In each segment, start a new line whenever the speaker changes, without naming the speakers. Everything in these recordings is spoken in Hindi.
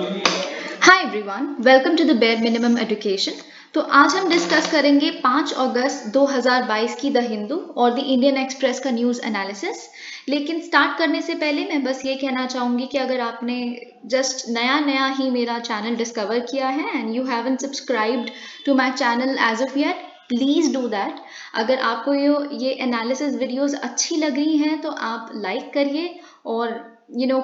Hi everyone, welcome to the bare minimum education. तो आज हम डिस्कस करेंगे 5 अगस्त 2022 की द हिंदू और द इंडियन एक्सप्रेस का न्यूज़ एनालिसिस। लेकिन स्टार्ट करने से पहले मैं बस ये कहना चाहूँगी कि अगर आपने जस्ट नया नया ही मेरा चैनल डिस्कवर किया है and you haven't subscribed to my channel as of yet, please do that. अगर आपको ये एनालिसिस वीडियोस अच्छी लग रही हैं तो आप लाइक करिए और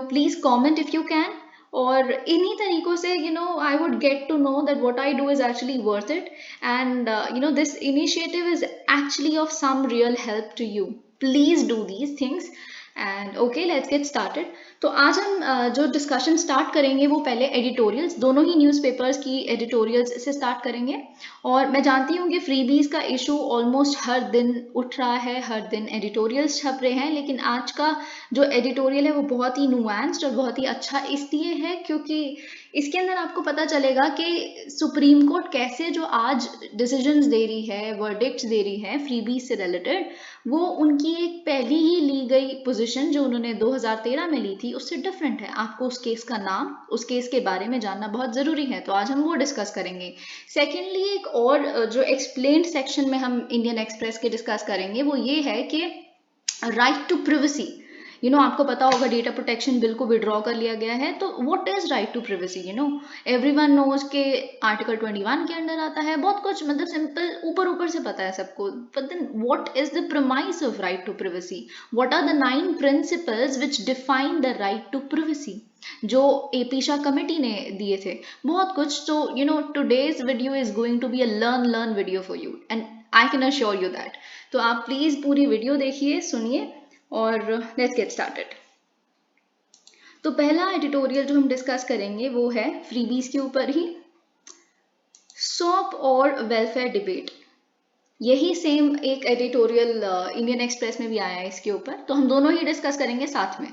please comment if you can. और इन्हीं तरीकों से I would get to know that what I do is actually worth it and this initiative is actually of some real help to you. Please do these things and okay, let's get started. तो आज हम जो डिस्कशन स्टार्ट करेंगे वो पहले एडिटोरियल्स, दोनों ही न्यूज़पेपर्स की एडिटोरियल्स से स्टार्ट करेंगे। और मैं जानती हूँ कि फ्रीबीज का इशू ऑलमोस्ट हर दिन उठ रहा है, हर दिन एडिटोरियल्स छप रहे हैं, लेकिन आज का जो एडिटोरियल है वो बहुत ही नुआंस्ड और बहुत ही अच्छा इसलिए है क्योंकि इसके अंदर आपको पता चलेगा कि सुप्रीम कोर्ट कैसे जो आज डिसीजंस दे रही है, वर्डिक्ट्स दे रही है फ्रीबीज से रिलेटेड, वो उनकी एक पहली ही ली गई पोजीशन जो उन्होंने 2013 में ली थी उससे डिफरेंट है। आपको उस केस का नाम, उस केस के बारे में जानना बहुत ज़रूरी है, तो आज हम वो डिस्कस करेंगे। सेकेंडली, एक और जो एक्सप्लेन्ड सेक्शन में हम इंडियन एक्सप्रेस के डिस्कस करेंगे वो ये है कि राइट टू प्रिवेसी। आपको पता होगा डेटा प्रोटेक्शन बिल को विड्रॉ कर लिया गया है, तो what is right to privacy? Everyone knows के आर्टिकल 21 के अंडर आता है, बहुत कुछ मतलब सिंपल ऊपर ऊपर से पता है सबको। But then what is the promise of right to privacy? What are the 9 principles which define the right to privacy जो एपी शाह कमेटी ने दिए थे? बहुत कुछ। तो today's video is going to be a learn video for you and I can assure you that. तो आप प्लीज पूरी वीडियो देखिए, सुनिए और लेट्स गेट स्टार्टेड। तो पहला एडिटोरियल जो हम डिस्कस करेंगे वो है फ्रीबीज के ऊपर ही, सॉप और वेलफेयर डिबेट। यही सेम एक एडिटोरियल इंडियन एक्सप्रेस में भी आया है इसके ऊपर, तो हम दोनों ही डिस्कस करेंगे साथ में।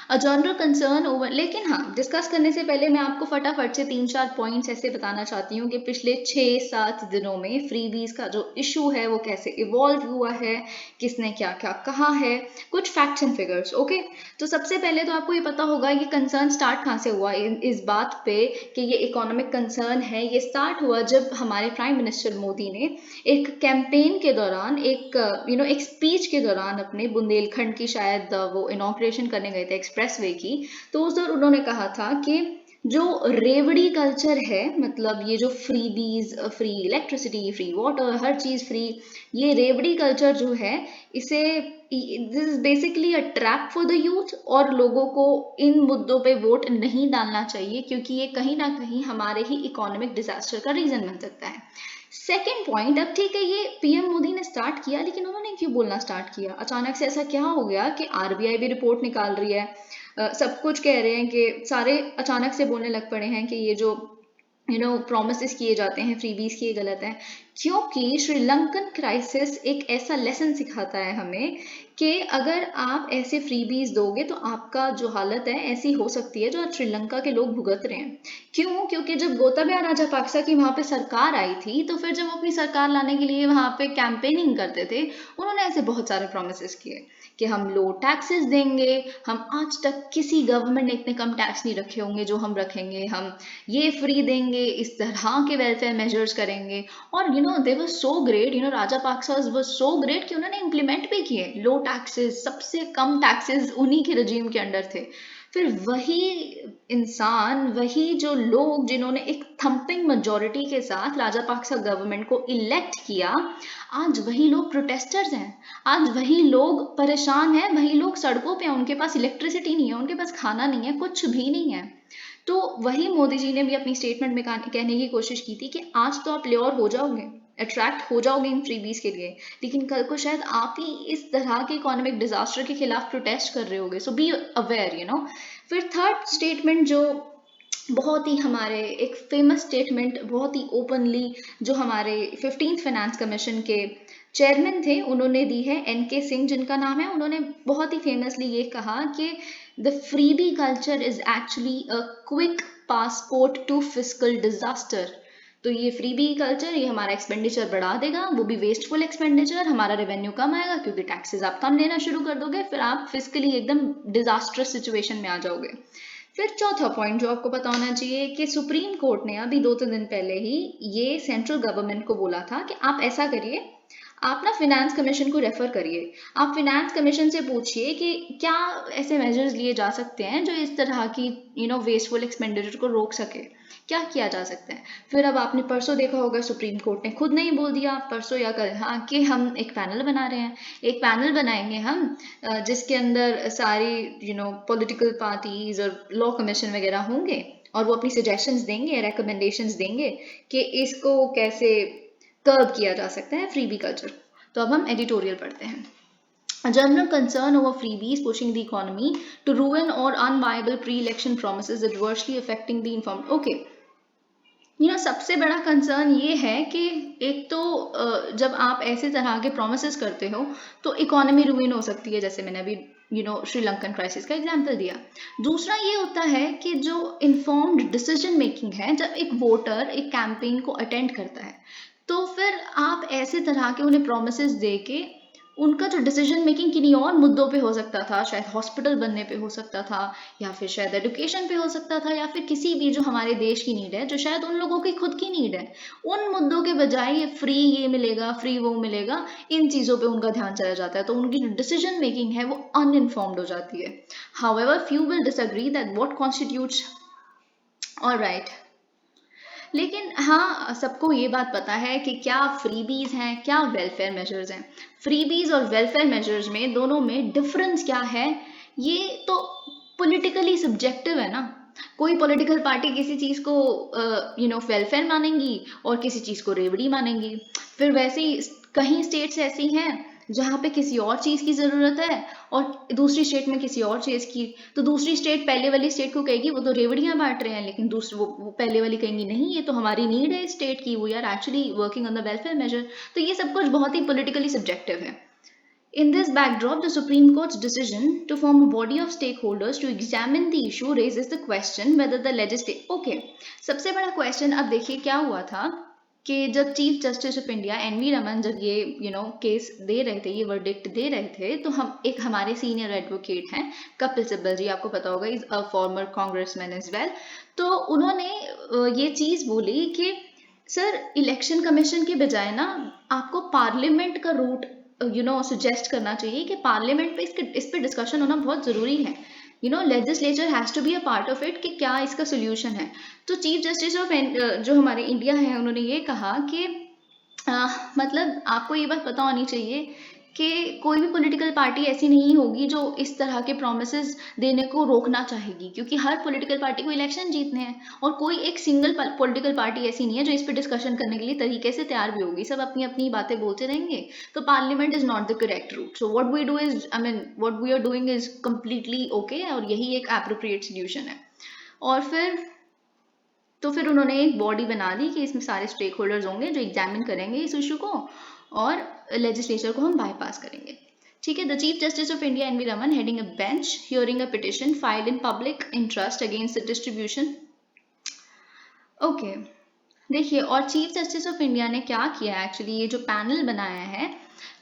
अ जनरल कंसर्न ओवर, लेकिन हाँ, डिस्कस करने से पहले मैं आपको फटाफट से 3-4 पॉइंट्स ऐसे बताना चाहती हूँ कि पिछले 6-7 दिनों में फ्रीबीज का जो इशू है वो कैसे इवॉल्व हुआ है, किसने क्या क्या कहा है, कुछ फैक्ट्स एंड फिगर्स। ओके, तो सबसे पहले तो आपको ये पता होगा ये कंसर्न स्टार्ट कहाँ से हुआ इस बात पे कि ये इकोनॉमिक कंसर्न है। ये स्टार्ट हुआ जब हमारे प्राइम मिनिस्टर मोदी ने एक कैंपेन के दौरान, एक स्पीच के दौरान अपने बुंदेलखंड की शायद वो इनॉग्रेशन करने गए थे एक्सप्रेसवे की, तो उस दौरान उन्होंने कहा था कि जो रेवड़ी कल्चर है, मतलब ये जो freebies, free electricity, free water, हर चीज फ्री, ये रेवड़ी कल्चर जो है, इसे this is basically a trap for the youth और लोगों को इन मुद्दों पे वोट नहीं डालना चाहिए क्योंकि ये कहीं ना कहीं हमारे ही इकोनॉमिक डिजास्टर का रीजन बन सकता है। सेकेंड पॉइंट, अब ठीक है ये पीएम मोदी ने स्टार्ट किया, लेकिन उन्होंने क्यों बोलना स्टार्ट किया? अचानक से ऐसा क्या हो गया कि आरबीआई भी रिपोर्ट निकाल रही है, सब कुछ कह रहे हैं कि सारे अचानक से बोलने लग पड़े हैं कि ये जो प्रोमिस किए जाते हैं फ्रीबीज की, ये गलत है। क्योंकि श्रीलंकन क्राइसिस एक ऐसा लेसन सिखाता है हमें कि अगर आप ऐसे फ्रीबीज दोगे तो आपका जो हालत है ऐसी हो सकती है जो आज श्रीलंका के लोग भुगत रहे हैं। क्यों? क्योंकि जब गोताबाया राजपक्सा की वहां पे सरकार आई थी, तो फिर जब वो अपनी सरकार लाने के लिए वहां पे कैंपेनिंग करते थे, उन्होंने ऐसे बहुत सारे प्रोमिस किए कि हम लो टैक्सेस देंगे, हम आज तक किसी गवर्नमेंट ने इतने कम टैक्स नहीं रखे होंगे जो हम रखेंगे, हम ये फ्री देंगे, इस तरह के वेलफेयर मेजर्स करेंगे। और दे वर सो ग्रेट, राजापाक्सा वर सो ग्रेट कि उन्होंने इम्प्लीमेंट भी किए लो टैक्सेस, सबसे कम टैक्सेस उन्हीं के रजीम के अंडर थे। फिर वही इंसान, वही जो लोग जिन्होंने एक थम्पिंग मेजोरिटी के साथ राजापाक्सा गवर्नमेंट को इलेक्ट किया, आज वही लोग प्रोटेस्टर्स हैं, आज वही लोग परेशान हैं, वही लोग सड़कों पे हैं, उनके पास इलेक्ट्रिसिटी नहीं है, उनके पास खाना नहीं है, कुछ भी नहीं है। तो वही मोदी जी ने भी अपनी स्टेटमेंट में कहने की कोशिश की थी कि आज तो आप ल्योर हो जाओगे, अट्रैक्ट हो जाओगे इन फ्रीबीज के लिए, लेकिन कल को शायद आप ही इस तरह के इकोनॉमिक डिजास्टर के खिलाफ प्रोटेस्ट कर रहे होगे, सो बी अवेयर। फिर थर्ड स्टेटमेंट जो बहुत ही हमारे एक फेमस स्टेटमेंट, बहुत ही ओपनली जो हमारे 15th फाइनेंस कमीशन के चेयरमैन थे उन्होंने दी है, एनके सिंह जिनका नाम है। उन्होंने बहुत ही फेमसली ये कहा कि the freebie culture is actually a quick passport to fiscal disaster. तो ये फ्रीबी कल्चर, ये हमारा एक्सपेंडिचर बढ़ा देगा, वो भी वेस्टफुल एक्सपेंडिचर, हमारा रेवेन्यू कम आएगा क्योंकि टैक्सेस आप कम लेना शुरू कर दोगे, फिर आप फिजिकली एकदम डिजास्टरस सिचुएशन में आ जाओगे। फिर चौथा पॉइंट जो आपको पता होना चाहिए कि सुप्रीम कोर्ट ने अभी 2-3 दिन पहले ही ये सेंट्रल गवर्नमेंट को बोला था कि आप ऐसा करिए, आप ना फिनेंस कमीशन को रेफर करिए। आप फिनेंस कमीशन से पूछिए कि क्या ऐसे मेजर्स लिए जा सकते हैं जो इस तरह की वेस्टफुल एक्सपेंडिचर को रोक सके, क्या किया जा सकता है। फिर अब आपने परसों देखा होगा सुप्रीम कोर्ट ने खुद नहीं बोल दिया, परसों या कल, हाँ, कि हम एक पैनल बना रहे हैं, एक पैनल बनाएंगे हम जिसके अंदर सारी पॉलिटिकल पार्टीज और लॉ कमीशन वगैरह होंगे और वो अपनी सजेशंस देंगे, रिकमेंडेशंस देंगे कि इसको कैसे कर्ब किया जा सकता है फ्रीबी कल्चर। तो अब हम एडिटोरियल पढ़ते हैं। A general concern over freebies pushing the economy to ruin or unviable pre-election promises adversely affecting the informed. Okay, सबसे बड़ा कंसर्न ये है कि एक तो जब आप ऐसे तरह के प्रोमिसेस करते हो तो इकोनॉमी रुइन हो सकती है, जैसे मैंने अभी श्रीलंकन क्राइसिस का एग्जांपल दिया। दूसरा ये होता है कि जो इन्फॉर्म्ड डिसीजन मेकिंग है, जब एक वोटर एक कैंपेन को अटेंड करता है तो फिर आप ऐसे तरह के उन्हें प्रोमिसेस दे के उनका जो डिसीजन मेकिंग किन्हीं और मुद्दों पे हो सकता था, शायद हॉस्पिटल बनने पे हो सकता था, या फिर शायद एजुकेशन पे हो सकता था, या फिर किसी भी जो हमारे देश की नीड है, जो शायद उन लोगों की खुद की नीड है, उन मुद्दों के बजाय ये फ्री ये मिलेगा, फ्री वो मिलेगा, इन चीज़ों पे उनका ध्यान चला जाता है, तो उनकी जो डिसीजन मेकिंग है वो अनइन्फॉर्म्ड हो जाती है। However few will disagree that what constitutes alright. लेकिन हाँ, सबको ये बात पता है कि क्या फ्रीबीज हैं, क्या वेलफेयर मेजर्स हैं। फ्रीबीज और वेलफेयर मेजर्स में दोनों में डिफरेंस क्या है, ये तो पॉलिटिकली सब्जेक्टिव है ना। कोई पॉलिटिकल पार्टी किसी चीज़ को वेलफेयर मानेंगी और किसी चीज़ को रेवड़ी मानेंगी। फिर वैसे ही कहीं स्टेट्स ऐसी हैं जहाँ पे किसी और चीज़ की ज़रूरत है और दूसरी स्टेट में किसी और चीज़ की, तो दूसरी स्टेट पहले वाली स्टेट को कहेगी वो तो रेवड़ियाँ बांट रहे हैं, लेकिन दूसरी वो पहले वाली कहेंगी नहीं, ये तो हमारी नीड है स्टेट की, we are actually working on the welfare measure. तो ये सब कुछ बहुत ही पॉलिटिकली सब्जेक्टिव है। In this backdrop, the Supreme Court's decision to form a body of stakeholders to examine the issue raises the question whether the legislature. Okay, सबसे बड़ा क्वेश्चन अब देखिए क्या हुआ था कि जब chief justice of India N V Ramana जब ये केस दे रहे थे, ये वर्डिक्ट दे रहे थे, तो एक हमारे सीनियर एडवोकेट हैं कपिल सिब्बल जी, आपको पता होगा, is a former congressman as well. तो उन्होंने ये चीज़ बोली कि सर इलेक्शन कमीशन के बजाय ना आपको पार्लियामेंट का रूट सजेस्ट करना चाहिए कि पार्लियामेंट पे इस पे डिस्कशन होना बहुत ज़रूरी है। Legislature has to be a part of it कि क्या इसका सोल्यूशन है। तो चीफ जस्टिस ऑफ जो हमारे इंडिया है, उन्होंने ये कहा कि मतलब आपको ये बात पता होनी चाहिए कि कोई भी पॉलिटिकल पार्टी ऐसी नहीं होगी जो इस तरह के प्रोमिसेस देने को रोकना चाहेगी, क्योंकि हर पॉलिटिकल पार्टी को इलेक्शन जीतने हैं और कोई एक सिंगल पॉलिटिकल पार्टी ऐसी नहीं है जो इस पर डिस्कशन करने के लिए तरीके से तैयार भी होगी। सब अपनी अपनी बातें बोलते रहेंगे, तो parliament is not the correct route. So what we do is what we are doing is completely okay, और यही एक एप्रोप्रिएट सोल्यूशन है। और फिर उन्होंने एक बॉडी बना ली कि इसमें सारे स्टेक होल्डर्स होंगे जो एग्जामिन करेंगे इस इशू को, और लेजिस्लेचर को हम बाईपास करेंगे। ठीक है, the chief justice of India N V Raman heading a bench hearing a petition filed in public interest against the distribution. Okay, देखिए, और चीफ जस्टिस ऑफ इंडिया ने क्या किया एक्चुअली, ये जो पैनल बनाया है,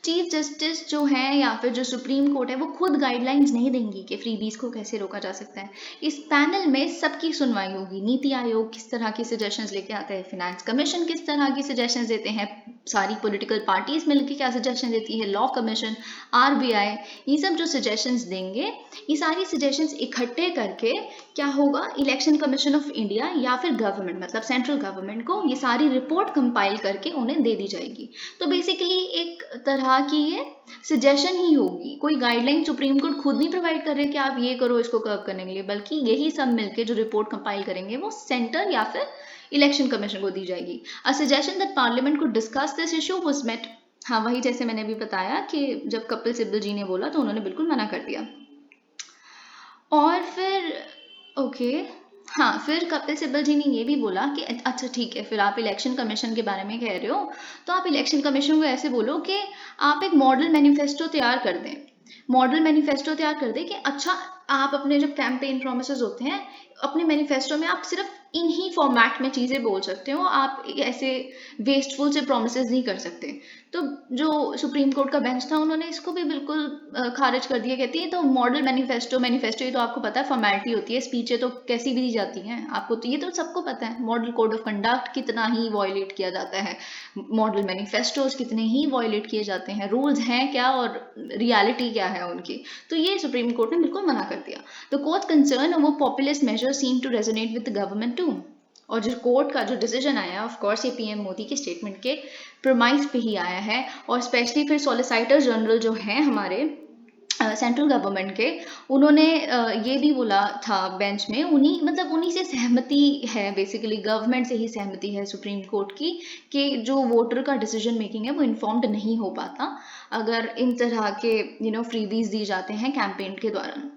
चीफ जस्टिस जो है या फिर जो सुप्रीम कोर्ट है, वो खुद गाइडलाइंस नहीं देंगी कि फ्रीबीज को कैसे रोका जा सकता है। इस पैनल में सबकी सुनवाई होगी। नीति आयोग किस तरह की सजेशंस लेके आता है, फिनेंस कमीशन किस तरह की सजेशंस देते हैं, सारी पॉलिटिकल पार्टीज मिलकर क्या सजेशन देती है, लॉ कमीशन, आरबीआई, ये सब जो सजेशंस देंगे, ये सारी सजेशंस इकट्ठे करके क्या होगा, इलेक्शन कमीशन ऑफ इंडिया या फिर गवर्नमेंट, मतलब सेंट्रल गवर्नमेंट को ये सारी रिपोर्ट कंपाइल करके उन्हें दे दी जाएगी। तो बेसिकली एक तरह की ये सजेशन ही होगी, कोई गाइडलाइन सुप्रीम कोर्ट खुद नहीं प्रोवाइड कर रहे कि आप ये करो इसको कर्व करने के लिए, बल्कि यही सब मिलके जो रिपोर्ट कंपाइल करेंगे वो सेंटर या फिर इलेक्शन कमीशन को दी जाएगी। अ सजेशन दैट पार्लियामेंट को discuss this issue was met. हाँ, वही जैसे मैंने भी बताया कि जब कपिल सिब्बल जी ने बोला तो उन्होंने बिल्कुल मना कर दिया। और फिर ओके, हाँ, फिर कपिल सिब्बल जी ने ये भी बोला कि अच्छा ठीक है, फिर आप इलेक्शन कमीशन के बारे में कह रहे हो, तो आप इलेक्शन कमीशन को ऐसे बोलो कि आप एक मॉडल मैनिफेस्टो तैयार कर दें। मॉडल मैनिफेस्टो तैयार कर दें कि अच्छा आप अपने जब कैंपेन प्रोमिसेस होते हैं अपने मैनिफेस्टो में आप सिर्फ इन्हीं फॉर्मेट में चीज़ें बोल सकते हो, आप ऐसे वेस्टफुल से प्रोमिसेस नहीं कर सकते। तो जो सुप्रीम कोर्ट का बेंच था उन्होंने इसको भी बिल्कुल खारिज कर दिया। कहती है तो मॉडल मैनिफेस्टो ये तो आपको पता है फॉर्मेलिटी होती है, स्पीचें तो कैसी भी दी जाती हैं आपको, तो ये तो सबको पता है। मॉडल कोड ऑफ कंडक्ट कितना ही वॉयलेट किया जाता है, मॉडल मैनिफेस्टोज कितने ही वॉयलेट किए जाते हैं, रूल्स हैं क्या और रियलिटी क्या है उनकी। तो ये सुप्रीम कोर्ट ने बिल्कुल मना कर दिया। द कोर्ट कंसर्न वो populist measure seem to resonate with the government too. और जो कोर्ट का जो डिसीजन आया ऑफ कोर्स ये पीएम मोदी के स्टेटमेंट के प्रमाइस पे ही आया है, और स्पेशली फिर सॉलिसिटर जनरल जो हैं हमारे सेंट्रल गवर्नमेंट के, उन्होंने ये भी बोला था बेंच में, उन्हीं से सहमति है, बेसिकली गवर्नमेंट से ही सहमति है सुप्रीम कोर्ट की, कि जो वोटर का डिसीजन मेकिंग है वो इन्फॉर्म्ड नहीं हो पाता अगर इन तरह के फ्रीबीज दी जाते हैं कैंपेन के दौरान।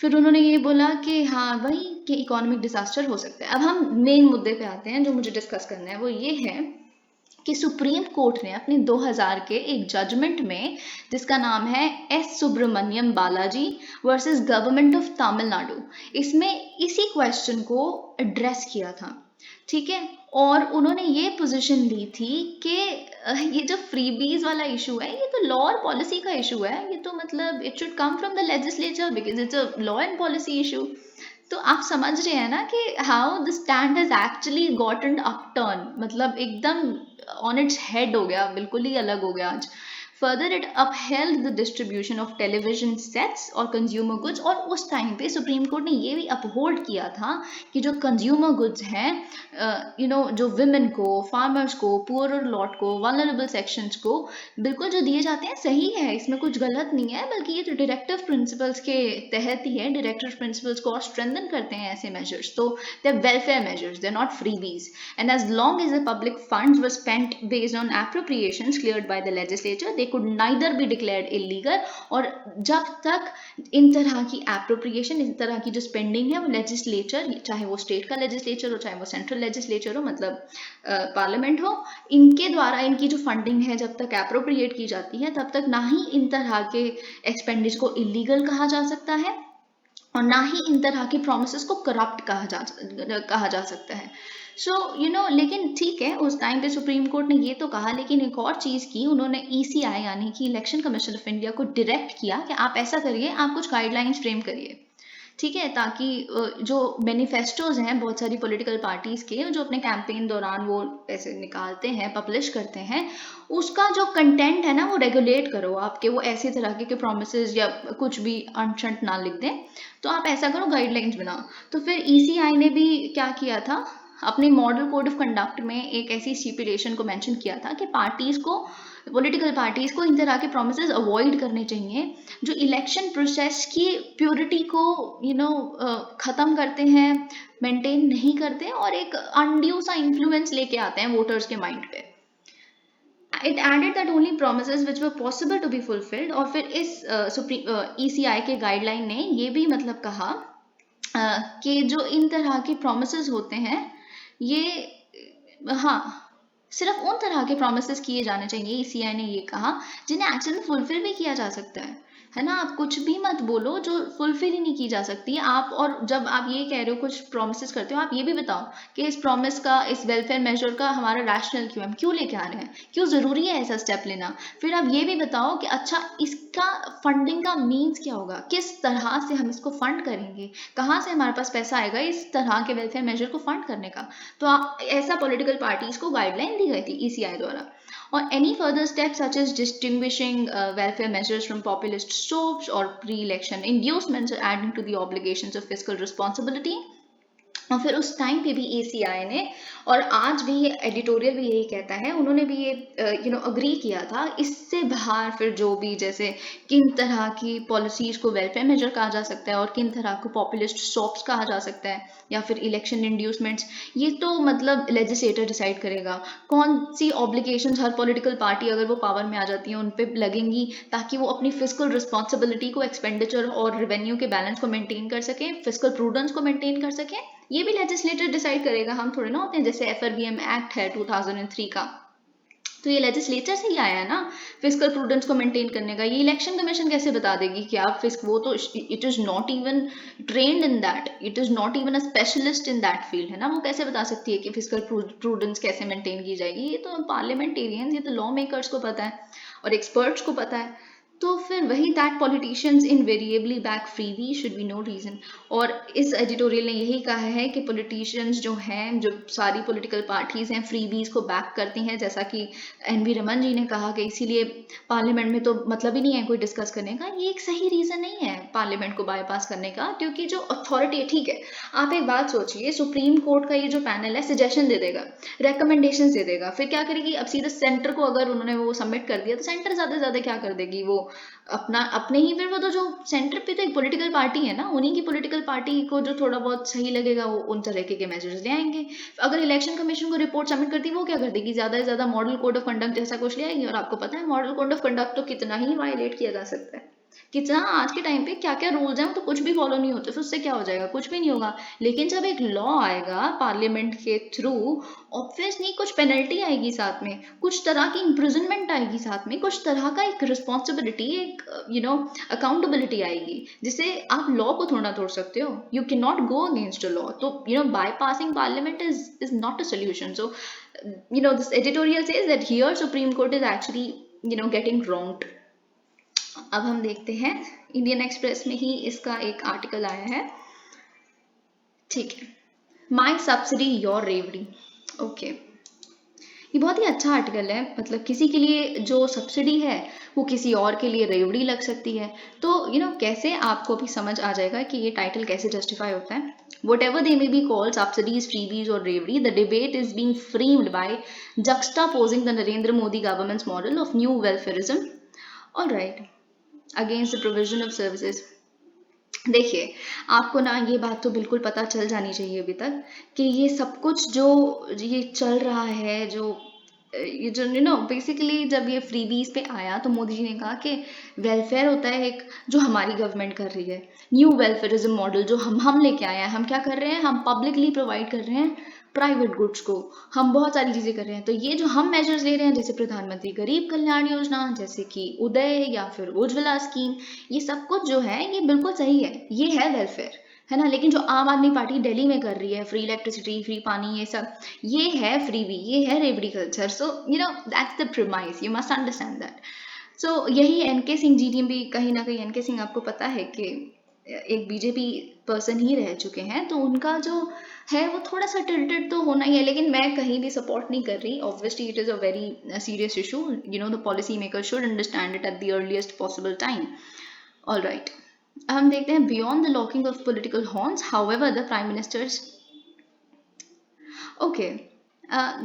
फिर उन्होंने ये बोला कि हाँ वही कि इकोनॉमिक डिजास्टर हो सकता है। अब हम मेन मुद्दे पे आते हैं जो मुझे डिस्कस करना है, वो ये है कि सुप्रीम कोर्ट ने अपने 2000 के एक जजमेंट में, जिसका नाम है S Subramaniam Balaji versus government of Tamil Nadu, इसमें इसी क्वेश्चन को एड्रेस किया था, ठीक है। और उन्होंने ये पोजीशन ली थी कि ये जो फ्रीबीज वाला इशू है ये तो लॉ और पॉलिसी का इशू है, ये तो मतलब it should come from the legislature because it's a law and policy issue. तो आप समझ रहे हैं ना कि how the stand has actually gotten upturn, मतलब एकदम ऑन इट्स हेड हो गया, बिल्कुल ही अलग हो गया आज। Further, it upheld the distribution of television sets और consumer goods, और उस टाइम पे सुप्रीम कोर्ट ने ये भी अपहोल्ड किया था कि जो कंज्यूमर गुड्स हैं जो विमेन को, फार्मर्स को, पुअर लॉट को, वल्नरेबल सेक्शंस को बिल्कुल जो दिए जाते हैं सही है, इसमें कुछ गलत नहीं है, बल्कि ये तो डायरेक्टिव प्रिंसिपल्स के तहत ही है। डायरेक्टिव प्रिंसिपल्स को और स्ट्रेंथन करते हैं ऐसे मेजर्स, तो they are welfare measures, they are not freebies. And as long as the public funds were spent based on appropriations cleared by the legislature, they could neither be declared illegal। और जब तक इन तरह की एप्रोप्रिएशन, इस तरह की जो स्पेंडिंग है वो लेजिस्लेचर, चाहे वो स्टेट का लेजिस्लेचर हो चाहे वो सेंट्रल लेजिस्लेचर हो, मतलब पार्लियामेंट हो, इनके द्वारा इनकी जो फंडिंग है जब तक एप्रोप्रिएट की जाती है तब तक ना ही इन तरह के एक्सपेंडिचर को इलीगल कहा जा सकता है और ना ही इन तरह की प्रोमिसेस को करप्ट कहा जा सकता है। लेकिन ठीक है, उस टाइम पे सुप्रीम कोर्ट ने ये तो कहा, लेकिन एक और चीज़ की, उन्होंने ईसीआई यानी कि इलेक्शन कमीशन ऑफ इंडिया को डायरेक्ट किया कि आप ऐसा करिए, आप कुछ गाइडलाइंस फ्रेम करिए, ठीक है, ताकि जो मैनिफेस्टोज हैं बहुत सारी पॉलिटिकल पार्टीज के जो अपने कैंपेन दौरान वो ऐसे निकालते हैं, पब्लिश करते हैं, उसका जो कंटेंट है ना वो रेगुलेट करो, आपके वो ऐसे तरह के प्रोमिसेस या कुछ भी अनशंट ना लिख दें, तो आप ऐसा करो, गाइडलाइंस बनाओ। तो फिर ईसीआई ने भी क्या किया था, अपने मॉडल कोड ऑफ कंडक्ट में एक ऐसी स्टिपुलेशन को मेंशन किया था कि पॉलिटिकल पार्टीज को इन तरह के प्रोमिसेस अवॉइड करने चाहिए जो इलेक्शन प्रोसेस की प्योरिटी को ख़त्म करते हैं, मेंटेन नहीं करते और एक अनड्यू सा इन्फ्लुएंस लेके आते हैं वोटर्स के माइंड पे। It added that only promises which were possible to be fulfilled। और फिर इस ECI के गाइडलाइन ने ये भी मतलब कहा कि जो इन तरह के प्रोमिसेस होते हैं ये हाँ सिर्फ उन तरह के प्रोमिसेस किए जाने चाहिए, ईसीआई ने ये कहा, जिन्हें एक्चुअली फुलफिल भी किया जा सकता है ना। आप कुछ भी मत बोलो जो फुलफिल ही नहीं की जा सकती आप, और जब आप ये कह रहे हो कुछ प्रोमिसेस करते हो, आप ये भी बताओ कि इस प्रॉमिस का, इस वेलफेयर मेजर का हमारा रैशनल क्यों है, हम क्यों लेके आ रहे हैं, क्यों ज़रूरी है ऐसा स्टेप लेना। फिर आप ये भी बताओ कि अच्छा इसका फंडिंग का मीन्स क्या होगा, किस तरह से हम इसको फंड करेंगे, कहाँ से हमारे पास पैसा आएगा इस तरह के वेलफेयर मेजर को फंड करने का। तो ऐसा पॉलिटिकल पार्टीज को गाइडलाइन दी गई थी ईसीआई द्वारा। और any further steps such as distinguishing welfare measures from populist soaps or pre-election inducements are adding to the obligations of fiscal responsibility। और फिर उस टाइम पे भी एसीआई ने, और आज भी ये एडिटोरियल भी यही कहता है, उन्होंने भी ये अग्री किया था, इससे बाहर फिर जो भी जैसे किन तरह की पॉलिसीज को वेलफेयर मेजर कहा जा सकता है और किन तरह को पॉपुलिस्ट सॉप्स कहा जा सकता है या फिर इलेक्शन इंड्यूसमेंट्स, ये तो मतलब लेजिस्लेटर डिसाइड करेगा। कौन सी ऑब्लिगेशंस हर पॉलिटिकल पार्टी अगर वो पावर में आ जाती है उन पर लगेंगी ताकि वो अपनी फिस्कल रिस्पॉन्सिबिलिटी को, एक्सपेंडिचर और रेवेन्यू के बैलेंस को मेंटेन कर सके, फिस्कल प्रूडेंस को मेंटेन कर सके, ये भी लेजिस्लेटर डिसाइड करेगा, हम थोड़े ना होते हैं। जैसे FRBM एक्ट है 2003 का, तो ये लेजिस्लेचर से ही आया है ना फिस्कल प्रूडेंस को मेंटेन करने का। ये इलेक्शन कमीशन कैसे बता देगी कि आप फिस्क, वो तो it is not even trained in that, it is not even a specialist in that field, है ना। वो कैसे बता सकती है कि फिस्कल प्रूडेंस कैसे मेंटेन की जाएगी? ये तो पार्लियामेंटेरियंस, ये तो लॉ मेकर्स को पता है और एक्सपर्ट्स को पता है। तो फिर वही that politicians invariably back freebie should be no reason. और इस एडिटोरियल ने यही कहा है कि पॉलिटिशियंस जो हैं, जो सारी पॉलिटिकल पार्टीज हैं, फ्रीबीज को बैक करती हैं, जैसा कि एनवी रमन जी ने कहा कि इसीलिए पार्लियामेंट में तो मतलब ही नहीं है कोई डिस्कस करने का। ये एक सही रीजन नहीं है पार्लियामेंट को बाईपास करने का, क्योंकि जो अथॉरिटी है, ठीक है, आप एक बात सोचिए, सुप्रीम कोर्ट का ये जो पैनल है सजेशन दे देगा, रिकमेंडेशन दे देगा, फिर क्या करेगी? अब सीधा सेंटर को अगर उन्होंने वो सबमिट कर दिया तो सेंटर ज्यादा से ज्यादा क्या कर देगी? वो अपना अपने ही, फिर वो तो जो सेंटर पे तो एक पॉलिटिकल पार्टी है ना, उन्हीं की पॉलिटिकल पार्टी को जो थोड़ा बहुत सही लगेगा वो उन तरीके के मेजर्स ले आएंगे। अगर इलेक्शन कमीशन को रिपोर्ट सबमिट करती है, वो क्या कर देगी? ज्यादा से ज्यादा मॉडल कोड ऑफ कंडक्ट जैसा कुछ ले आएगी। और आपको पता है मॉडल कोड ऑफ कंडक्ट तो कितना ही वायलेट किया जा सकता है, कितना आज के टाइम पे क्या क्या रूल्स हैं, तो कुछ भी फॉलो नहीं होते, फिर उससे क्या हो जाएगा? कुछ भी नहीं होगा। लेकिन जब एक लॉ आएगा पार्लियामेंट के थ्रू, ऑब्वियसली कुछ पेनल्टी आएगी साथ में, कुछ तरह की इम्प्रिजनमेंट आएगी साथ में, कुछ तरह का एक रिस्पॉन्सिबिलिटी, एक अकाउंटेबिलिटी आएगी, जिसे आप लॉ को थोड़ा तोड़ सकते हो। You can not go against a law. तो bypassing parliament is not a solution. So this editorial says that here supreme court is actually getting wronged. अब हम देखते हैं, इंडियन एक्सप्रेस में ही इसका एक आर्टिकल आया है, ठीक है, माई सब्सिडी योर रेवड़ी। ओके, ये बहुत ही अच्छा आर्टिकल है। मतलब किसी के लिए जो सब्सिडी है वो किसी और के लिए रेवड़ी लग सकती है। तो कैसे आपको भी समझ आ जाएगा कि ये टाइटल कैसे जस्टिफाई होता है। Whatever they may be called, subsidies, freebies or रेवड़ी, the debate is being framed by juxtaposing the Narendra Modi government's model of new welfareism, all right, against the provision of services। देखिए, आपको ना ये बात तो बिल्कुल पता चल जानी चाहिए अभी तक कि ये सब कुछ जो ये चल रहा है, जो ये जो बेसिकली जब ये फ्रीबीज पे आया तो मोदी जी ने कहा कि वेलफेयर होता है एक, जो हमारी गवर्नमेंट कर रही है, न्यू वेलफेयरिज्म मॉडल जो हम लेके आए हैं। हम क्या कर रहे हैं? हम पब्लिकली प्रोवाइड कर रहे हैं प्राइवेट गुड्स को, हम बहुत सारी चीजें कर रहे हैं। तो ये जो हम मेजर्स ले रहे हैं, जैसे प्रधानमंत्री गरीब कल्याण योजना, जैसे कि उदय या फिर उज्ज्वला स्कीम, ये सब कुछ जो है ये बिल्कुल सही है, ये है वेलफेयर, है ना। लेकिन जो आम आदमी पार्टी दिल्ली में कर रही है, फ्री इलेक्ट्रिसिटी, फ्री पानी, ये सब, ये है फ्रीबी, ये है revdi culture. So that's the premise, you must understand that. So यही एनके सिंह जी ने भी कहीं ना कहीं, एनके सिंह आपको पता है कि एक बीजेपी पर्सन ही रह चुके हैं, तो उनका जो है वो थोड़ा सा टिल्टेड तो होना ही है। लेकिन मैं कहीं भी सपोर्ट नहीं कर रही, obviously it is a very serious issue, the policy maker should understand it at the earliest possible time. All right, हम देखते हैं beyond the locking of political horns, however the prime ministers. Okay,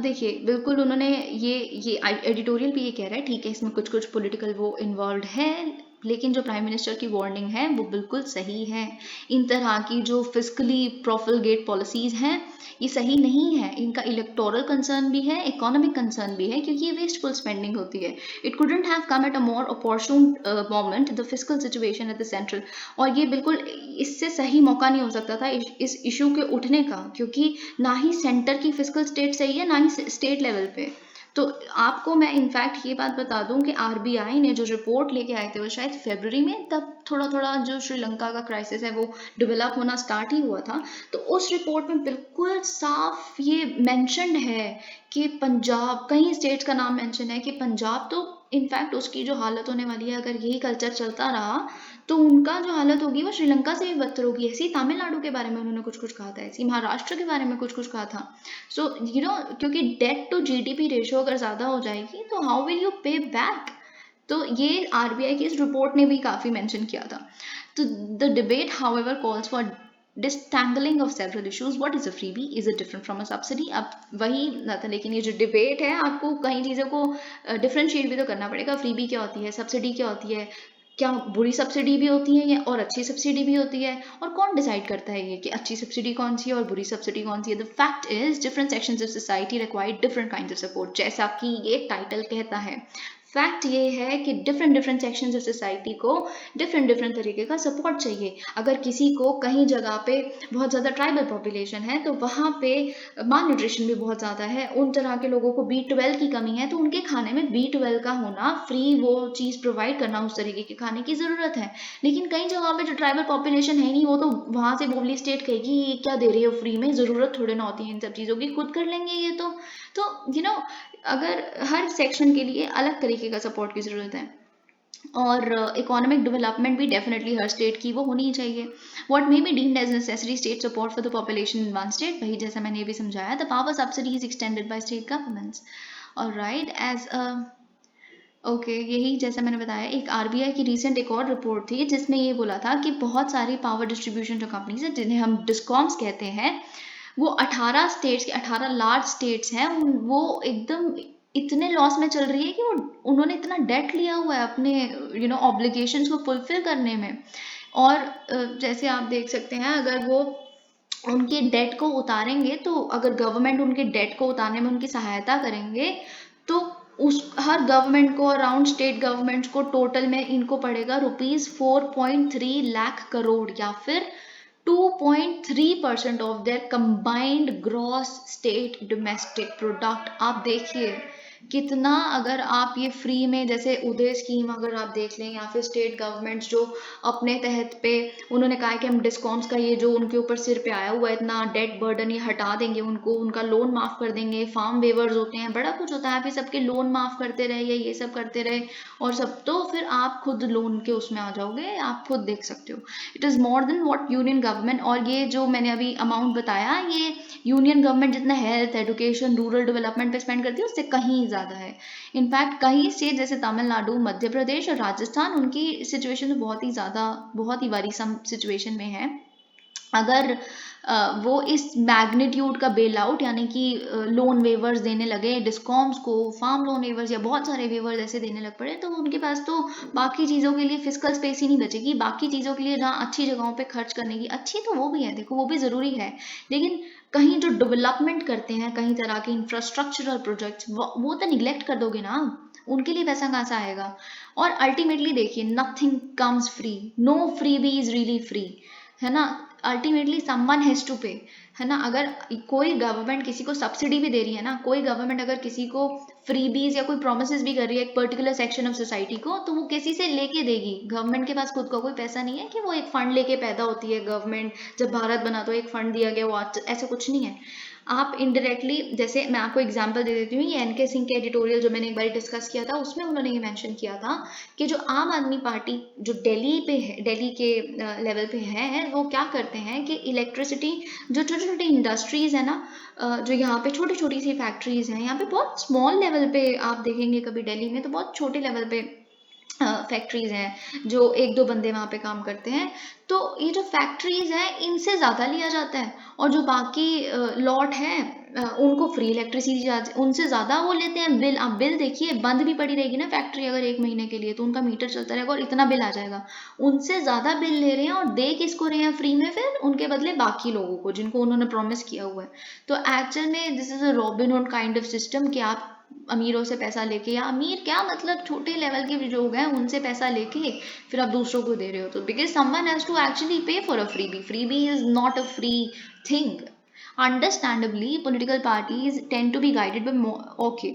देखिए, बिल्कुल उन्होंने ये एडिटोरियल भी ये कह रहा है, ठीक है, इसमें कुछ कुछ पॉलिटिकल वो इन्वॉल्व है, लेकिन जो प्राइम मिनिस्टर की वार्निंग है वो बिल्कुल सही है। इन तरह की जो फिस्कली प्रोफिलगेट पॉलिसीज हैं ये सही नहीं है, इनका इलेक्टोरल कंसर्न भी है, इकोनॉमिक कंसर्न भी है, क्योंकि ये वेस्टफुल स्पेंडिंग होती है। It couldn't have come at a more opportune moment the fiscal situation at the central. और ये बिल्कुल इससे सही मौका नहीं हो सकता था इस इशू के उठने का, क्योंकि ना ही सेंटर की फिस्कल स्टेट सही है, ना ही स्टेट लेवल पे। तो आपको मैं इनफैक्ट ये बात बता दूं कि आरबीआई ने जो रिपोर्ट लेके आए थे वो शायद फरवरी में, तब थोड़ा थोड़ा जो श्रीलंका का क्राइसिस है वो डेवलप होना स्टार्ट ही हुआ था। तो उस रिपोर्ट में बिल्कुल साफ ये मेंशन्ड है कि पंजाब, कई स्टेट्स का नाम मेंशन है कि पंजाब तो इनफैक्ट उसकी जो हालत होने वाली है, अगर यही कल्चर चलता रहा तो उनका जो हालत होगी वो श्रीलंका से भी बदतर होगी। ऐसे ही तमिलनाडु के बारे में उन्होंने कुछ कुछ कहा था, ऐसे ही महाराष्ट्र के बारे में कुछ कुछ कहा था। सो क्योंकि डेट टू जीडीपी रेशियो अगर ज्यादा हो जाएगी तो हाउ विल यू पे बैक। तो ये आरबीआई की इस रिपोर्ट ने भी काफी मेंशन किया था। तो the debate however calls for disentangling of several issues, what is a freebie, is it different from a subsidy. अब वही था, लेकिन ये जो डिबेट है आपको कई चीजों को डिफरेंशिएट भी तो करना पड़ेगा। फ्रीबी क्या होती है, सब्सिडी क्या होती है, क्या बुरी सब्सिडी भी होती है या और अच्छी सब्सिडी भी होती है, और कौन डिसाइड करता है ये कि अच्छी सब्सिडी कौन सी है और बुरी सब्सिडी कौन सी है। The fact is different sections of society require different kinds of support, जैसा कि ये टाइटल कहता है। फैक्ट ये है कि different different sections of society को डिफरेंट डिफरेंट तरीके का सपोर्ट चाहिए। अगर किसी को कहीं जगह पे बहुत ज़्यादा ट्राइबल पॉपुलेशन है तो वहाँ पे माल न्यूट्रिशन भी बहुत ज़्यादा है, उन तरह के लोगों को B12 की कमी है, तो उनके खाने में B12 का होना, फ्री वो चीज़ प्रोवाइड करना, उस तरीके के खाने की ज़रूरत है। लेकिन कई जगह पे जो ट्राइबल पॉपुलेशन है नहीं, वो तो वहाँ से बोली स्टेट कहेगी ये क्या दे रही हो फ्री में, ज़रूरत थोड़े ना होती है इन सब चीज़ों की, खुद कर लेंगे ये तो अगर हर सेक्शन के लिए अलग तरीके का सपोर्ट की ज़रूरत है। और इकोनॉमिक डेवलपमेंट भी डेफिनेटली हर स्टेट की वो होनी चाहिए। What may be deemed as necessary state support for the population in one state, वही जैसा मैंने ये भी समझाया, the power subsidy is extended by state governments. Alright, as a okay, यही जैसा मैंने बताया, एक आरबीआई की रिसेंट एक और रिपोर्ट थी जिसमें ये बोला था कि बहुत सारी पावर डिस्ट्रीब्यूशन जो कंपनीज है, जिन्हें हम डिस्कॉम्स कहते हैं, वो 18 स्टेट्स के 18 लार्ज स्टेट्स हैं, वो एकदम इतने लॉस में चल रही है कि वो उन्होंने इतना डेट लिया हुआ है अपने ऑब्लिगेशंस को फुलफिल करने में। और जैसे आप देख सकते हैं, अगर वो उनके डेट को उतारेंगे, तो अगर गवर्नमेंट उनके डेट को उतारने में उनकी सहायता करेंगे, तो उस हर गवर्नमेंट को, अराउंड स्टेट गवर्नमेंट्स को टोटल में इनको पड़ेगा ₹4.3 लाख करोड़, या फिर 2.3% of their combined gross state domestic product. आप देखिए कितना, अगर आप ये फ्री में, जैसे उदय स्कीम अगर आप देख लें, या फिर स्टेट गवर्नमेंट्स जो अपने तहत पे उन्होंने कहा है कि हम डिस्कॉम्स का ये जो उनके ऊपर सिर पे आया हुआ है इतना डेट बर्डन, ये हटा देंगे, उनको उनका लोन माफ कर देंगे, फार्म वेवर्स होते हैं, बड़ा कुछ होता है, फिर सबके लोन माफ करते रहे या ये सब करते रहे, और सब तो फिर आप खुद लोन के उसमें आ जाओगे, आप खुद देख सकते हो। It is more than what union government, और ये जो मैंने अभी अमाउंट बताया, ये यूनियन गवर्नमेंट जितना हेल्थ, एजुकेशन, रूरल डेवलपमेंट पे स्पेंड करती है उससे कहीं ज़्यादा है। इनफैक्ट कई स्टेट जैसे तमिलनाडु, मध्य प्रदेश और राजस्थान, उनकी सिचुएशन तो बहुत ही ज़्यादा, बहुत ही वरीसम सिचुएशन में है। अगर वो इस मैग्नीट्यूड का बेल आउट, यानी कि लोन वेवर्स देने लगे डिस्कॉम्स को, फार्म लोन वेवर्स या बहुत सारे वेवर्स ऐसे देने लग पड़े, तो उनके पास तो बाकी चीज़ों के लिए फिजिकल स्पेस ही नहीं बचेगी। बाकी चीज़ों के लिए जहाँ अच्छी जगहों पे खर्च करने की, अच्छी तो वो भी है, देखो वो भी ज़रूरी है, लेकिन कहीं जो डेवलपमेंट करते हैं, कहीं तरह के इंफ्रास्ट्रक्चरल प्रोजेक्ट्स, वो तो निगलेक्ट कर दोगे ना, उनके लिए पैसा कहाँ से आएगा। और अल्टीमेटली देखिए, nothing comes free, no freebie is really free, है ना। अल्टीमेटली समवन हैज टू पे, है ना। अगर कोई गवर्नमेंट किसी को सब्सिडी भी दे रही है ना, कोई गवर्नमेंट अगर किसी को फ्रीबीज या कोई प्रोमिस भी कर रही है एक पर्टिकुलर सेक्शन ऑफ सोसाइटी को, तो वो किसी से लेके देगी। गवर्नमेंट के पास खुद का कोई पैसा नहीं है कि वो एक फंड लेके पैदा होती है गवर्नमेंट, जब भारत बना तो एक फंड दिया गया, वो ऐसा कुछ नहीं है। आप इनडायरेक्टली, जैसे मैं आपको एग्जांपल दे देती हूँ, ये एनके सिंह के एडिटोरियल जो मैंने एक बार डिस्कस किया था, उसमें उन्होंने ये मेंशन किया था कि जो आम आदमी पार्टी जो दिल्ली पे है, दिल्ली के लेवल पे है, वो क्या करते हैं कि इलेक्ट्रिसिटी, जो छोटी छोटी इंडस्ट्रीज है ना, जो यहाँ पे छोटी छोटी सी फैक्ट्रीज हैं, यहाँ पे बहुत स्मॉल लेवल पे आप देखेंगे कभी दिल्ली में, तो बहुत छोटे लेवल पे फैक्ट्रीज हैं, जो एक दो बंदे वहाँ पे काम करते हैं, तो ये जो फैक्ट्रीज हैं इनसे ज़्यादा लिया जाता है, और जो बाकी लॉट है उनको फ्री इलेक्ट्रिसिटी, उनसे ज़्यादा वो लेते हैं। बिल, आप बिल देखिए, बंद भी पड़ी रहेगी ना फैक्ट्री अगर 1 महीने के लिए, तो उनका मीटर चलता रहेगा और इतना बिल आ जाएगा। उनसे ज़्यादा बिल ले रहे हैं और दे किसको रहे हैं फ्री में, फिर उनके बदले बाकी लोगों को जिनको उन्होंने प्रॉमिस किया हुआ है। तो एक्चुअल में this is a Robin Hood kind of system, कि आप अमीरों से पैसा लेके, या अमीर क्या मतलब छोटे लेवल के भी जो लोग हैं उनसे पैसा लेके फिर आप दूसरों को दे रहे हो, तो because someone has to actually pay for a freebie. Freebie is not a free thing. Understandably political parties tend to be guided by, okay,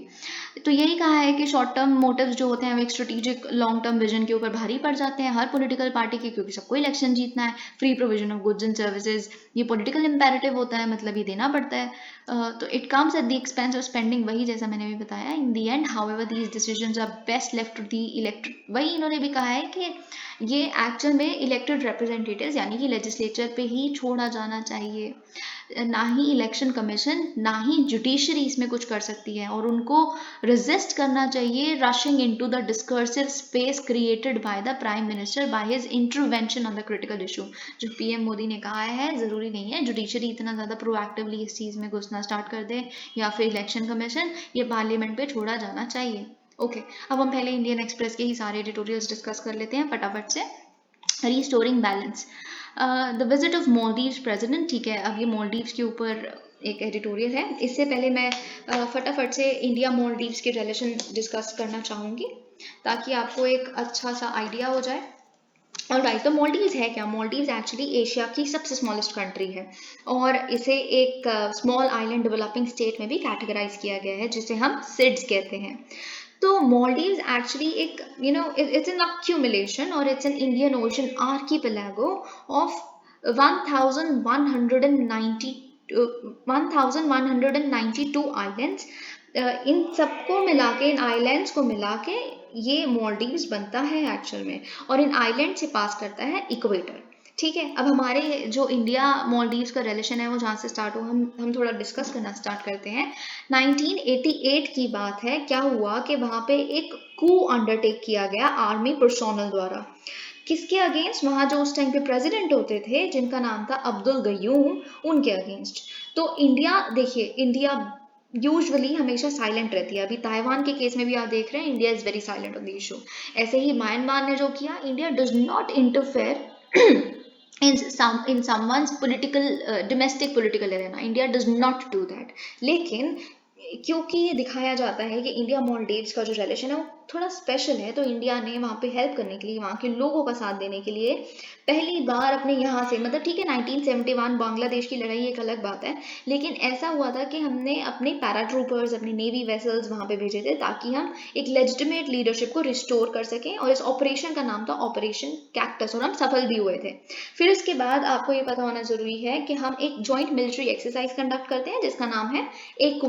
तो यही कहा है कि शॉर्ट टर्म मोटिव्स जो होते हैं वो एक स्ट्रेटेजिक लॉन्ग टर्म विजन के ऊपर भारी पड़ जाते हैं हर पॉलिटिकल पार्टी के, क्योंकि सबको इलेक्शन जीतना है। Free provision of goods and services, ये पॉलिटिकल इंपेरेटिव होता है, मतलब ये देना पड़ता है। तो it comes at the expense of spending, वही जैसा मैंने भी बताया। In the end however these decisions are best left to the elected, वही इन्होंने भी कहा है कि ये एक्चुअल में इलेक्टेड रिप्रेजेंटेटिव्स यानी कि लेजिस्लेचर पे ही छोड़ा जाना चाहिए, ना ही इलेक्शन कमीशन, ना ही जुडिशरी इसमें कुछ कर सकती है, और उनको रेजिस्ट करना चाहिए rushing into the discursive space created by the prime minister by his intervention on the critical issue. जो पीएम मोदी ने कहा है, ज़रूरी नहीं है जुडिशरी इतना ज़्यादा प्रोएक्टिवली इस चीज़ में घुसना स्टार्ट कर दे, या फिर इलेक्शन कमीशन, ये पार्लियामेंट पे छोड़ा जाना चाहिए। ओके, अब हम पहले इंडियन एक्सप्रेस के ही सारे एडिटोरियल्स डिस्कस कर लेते हैं फटाफट से। Restoring balance, the visit of Maldives president, ठीक है, अब ये मालदीव्स के ऊपर एक एडिटोरियल है। इससे पहले मैं फटाफट से इंडिया मालदीव्स के रिलेशन डिस्कस करना चाहूँगी ताकि आपको एक अच्छा सा आइडिया हो जाए। ऑलराइट, तो मालदीव्स है क्या? मालदीव्स एक्चुअली एशिया की सबसे स्मॉलेस्ट कंट्री है और इसे एक स्मॉल आइलैंड डेवलपिंग स्टेट में भी कैटेगराइज किया गया है जिसे हम सिड्स कहते हैं। तो मालदीव्स एक्चुअली एक इट्स एन अक्यूमुलेशन और it's an Indian Ocean archipelago of 1192 islands. इन सबको मिला के, इन आइलैंड्स को मिला के ये मालदीव्स बनता है एक्चुअल में, और इन आइलैंड से पास करता है इक्वेटर। ठीक है, अब हमारे जो इंडिया मालदीव्स का रिलेशन है वो जहाँ से स्टार्ट हुआ, हम थोड़ा डिस्कस करना स्टार्ट करते हैं। 1988 की बात है। क्या हुआ कि वहाँ पे एक कू अंडरटेक किया गया आर्मी पर्सोनल द्वारा। किसके अगेंस्ट? वहाँ जो उस टाइम पे प्रेसिडेंट होते थे जिनका नाम था अब्दुल गयूम, उनके अगेंस्ट। तो इंडिया, देखिए, इंडिया यूजुअली हमेशा साइलेंट रहती है। अभी ताइवान के केस में भी आप देख रहे हैं India is very silent on the issue. ऐसे ही म्यांमार ने जो किया, India does not interfere in someone's political domestic political arena. India does not do that. लेकिन क्योंकि ये दिखाया जाता है कि इंडिया मालदीव्स का जो रिलेशन है वो थोड़ा स्पेशल है, तो इंडिया ने वहाँ पे हेल्प करने के लिए, वहाँ के लोगों का साथ देने के लिए पहली बार अपने यहाँ से, मतलब ठीक है 1971 बांग्लादेश की लड़ाई एक अलग बात है, लेकिन ऐसा हुआ था कि हमने अपने पैराट्रूपर्स, अपने नेवी वेसल्स वहाँ पे भेजे थे ताकि हम एक लेजिटिमेट लीडरशिप को रिस्टोर कर सकें, और इस ऑपरेशन का नाम था ऑपरेशन कैक्टस, और हम सफल भी हुए थे। फिर उसके बाद आपको ये पता होना जरूरी है कि हम एक जॉइंट मिलिट्री एक्सरसाइज कंडक्ट करते हैं जिसका नाम है एक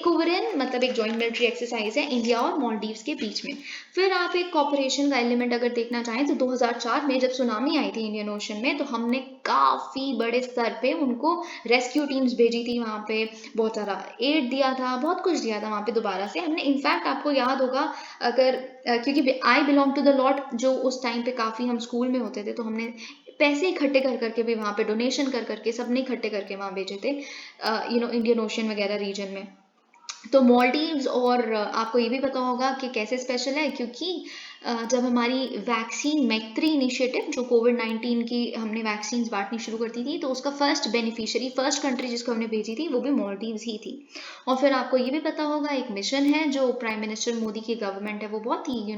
कुवरन, मतलब एक जॉइंट मिलिट्री एक्सरसाइज है इंडिया और मालदीव्स के बीच में। फिर आप एक कॉपरेशन का एलिमेंट अगर देखना चाहें तो 2004 में जब सुनामी आई थी इंडियन ओशन में, तो हमने काफी बड़े स्तर पे उनको रेस्क्यू टीम्स भेजी थी, वहां पे बहुत सारा एड दिया था, बहुत कुछ दिया था वहां पे दोबारा से हमने। इनफैक्ट आपको याद होगा, अगर क्योंकि I belong to the lot, जो उस टाइम पे काफी हम स्कूल में होते थे, तो हमने पैसे इकट्ठे कर करके भी वहाँ पे डोनेशन कर करके सबने इकट्ठे करके वहाँ भेजे थे इंडियन ओशन वगैरह रीजन में। तो मालदीव्स, और आपको ये भी पता होगा कि कैसे स्पेशल है, क्योंकि जब हमारी वैक्सीन मैत्री इनिशिएटिव, जो कोविड-19 की हमने वैक्सीन बांटनी शुरू करती थी, तो उसका फर्स्ट बेनिफिशियरी, फर्स्ट कंट्री जिसको हमने भेजी थी वो भी मालदीव्स ही थी। और फिर आपको ये भी पता होगा एक मिशन है जो प्राइम मिनिस्टर मोदी की गवर्नमेंट है वो बहुत ही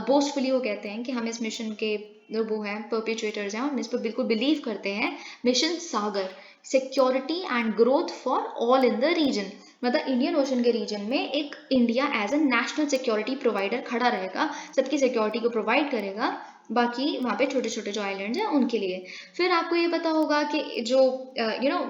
बोस्टफुली वो कहते हैं कि हम इस मिशन के वो हैं परपिचुएटर्स हैं, हम इस पर बिल्कुल बिलीव करते हैं। Mission Sagar, security and growth for all in the region, मतलब इंडियन ओशन के रीजन में एक India as a national security provider खड़ा रहेगा, सबकी सिक्योरिटी को प्रोवाइड करेगा, बाकी वहाँ पे छोटे छोटे जो आइलैंड्स हैं उनके लिए। फिर आपको ये पता होगा कि जो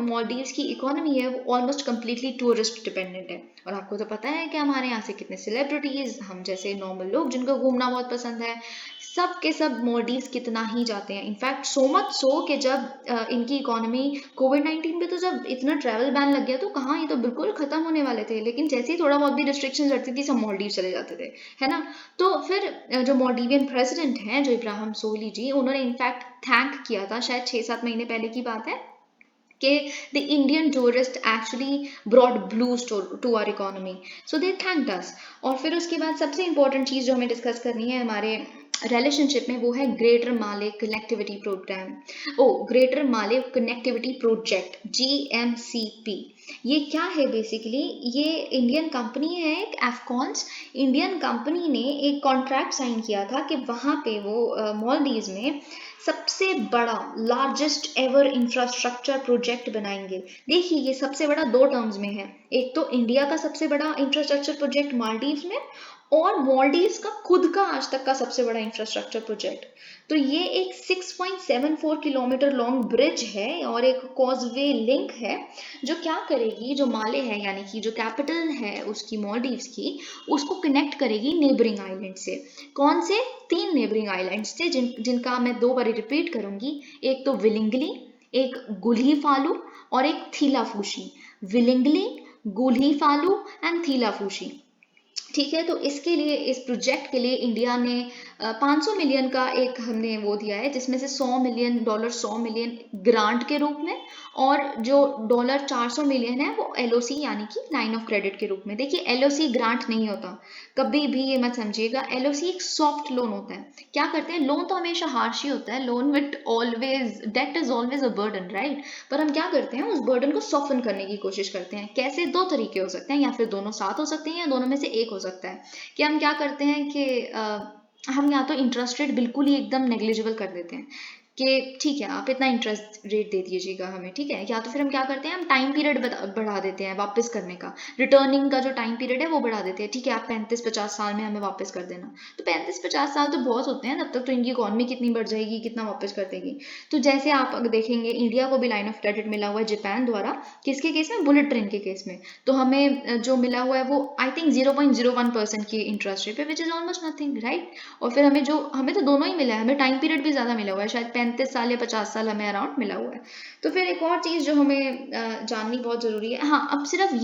मालदीव्स की इकोनॉमी है वो ऑलमोस्ट कम्प्लीटली टूरिस्ट डिपेंडेंट है, और आपको तो पता है कि हमारे यहाँ से कितने सेलिब्रिटीज, हम जैसे नॉर्मल लोग जिनको घूमना बहुत पसंद है, सब के सब मालदीव्स कितना ही जाते हैं। इनफैक्ट सो मच सो कि जब इनकी इकोनॉमी कोविड-19 पे, तो जब इतना ट्रैवल बैन लग गया तो कहाँ, ये तो बिल्कुल खत्म होने वाले थे, लेकिन जैसे ही थोड़ा बहुत भी रिस्ट्रिक्शन लगती थी सब मालदीव चले जाते थे, है ना। तो फिर जो मालदीवियन प्रेसिडेंट हैं, जो इब्राहिम सोली जी, उन्होंने इनफैक्ट थैंक किया था, शायद 6-7 महीने पहले की बात है, कि the Indian tourist actually brought blues to our economy, so they thanked us। और फिर उसके बाद सबसे इम्पोर्टेंट चीज़ जो हमें डिस्कस करनी है हमारे रिलेशनशिप में, वो है ग्रेटर माले कनेक्टिविटी प्रोग्राम, ग्रेटर माले कनेक्टिविटी प्रोजेक्ट, GMCP। ये क्या है बेसिकली? ये इंडियन कंपनी है, एक एफकॉन्स इंडियन कंपनी ने एक कॉन्ट्रैक्ट साइन किया था कि वहाँ पे वो मालदीव्स में सबसे बड़ा लार्जेस्ट एवर इंफ्रास्ट्रक्चर प्रोजेक्ट बनाएंगे। देखिए ये सबसे बड़ा दो टर्म्स में है, एक तो इंडिया का सबसे बड़ा इंफ्रास्ट्रक्चर प्रोजेक्ट मालदीव्स में, और मालदीव्स का खुद का आज तक का सबसे बड़ा इंफ्रास्ट्रक्चर प्रोजेक्ट। तो ये एक 6.74 किलोमीटर लॉन्ग ब्रिज है और एक कॉजवे लिंक है, जो क्या करेगी, जो माले है यानी कि जो कैपिटल है उसकी मालदीव्स की, उसको कनेक्ट करेगी नेबरिंग आइलैंड से। कौन से? 3 नेबरिंग आइलैंड से, जिनका मैं 2 बार रिपीट करूंगी। एक तो विलिंगली, एक गुलीफालू और एक थीलाफूशी। Willingly, गुलीफालू and थीलाफूशी। ठीक है, तो इसके लिए, इस प्रोजेक्ट के लिए इंडिया ने $500 मिलियन का एक हमने वो दिया है, जिसमें से $100 मिलियन ग्रांट के रूप में, और जो $400 मिलियन है वो LOC यानी कि लाइन ऑफ क्रेडिट के रूप में। देखिए LOC ग्रांट नहीं होता, कभी भी ये मत समझिएगा। LOC एक सॉफ्ट लोन होता है। क्या करते हैं, लोन तो हमेशा हार्श ही होता है, loan with always, debt is always a burden, right. पर हम क्या करते हैं, उस बर्डन को सॉफ्टन करने की कोशिश करते हैं। कैसे, दो तरीके हो सकते हैं, या फिर दोनों साथ हो सकते हैं, या दोनों में से एक हो सकता है। कि हम क्या करते हैं कि हम या तो इंटरेस्ट रेट बिल्कुल ही एकदम नेग्लिजिबल कर देते हैं कि ठीक है आप इतना इंटरेस्ट रेट दे दीजिएगा हमें, ठीक है। या तो फिर हम क्या करते हैं, हम टाइम पीरियड बढ़ा देते हैं वापस करने का, रिटर्निंग का जो टाइम पीरियड है वो बढ़ा देते हैं। ठीक है, आप 35-50 साल में हमें वापस कर देना। तो 35-50 साल तो बहुत होते हैं, तब तक तो इनकी इकॉनमी कितनी बढ़ जाएगी, कितना वापस कर देगी। तो जैसे आप अगर देखेंगे, इंडिया को भी लाइन ऑफ क्रेडिट मिला हुआ है जापान द्वारा, किसके केस में, बुलेट ट्रेन के केस में। तो हमें जो मिला हुआ है वो आई थिंक 0.01% की इंटरेस्ट रेट पे, which is almost nothing, right. और फिर हमें तो दोनों ही मिला है, हमें टाइम पीरियड भी ज़्यादा मिला हुआ है, शायद 35 साल या 50 साल हमें अराउंड मिला हुआ है। तो फिर एक और चीज़ जो हमें जाननी बहुत ज़रूरी है, हाँ, अब सिर्फ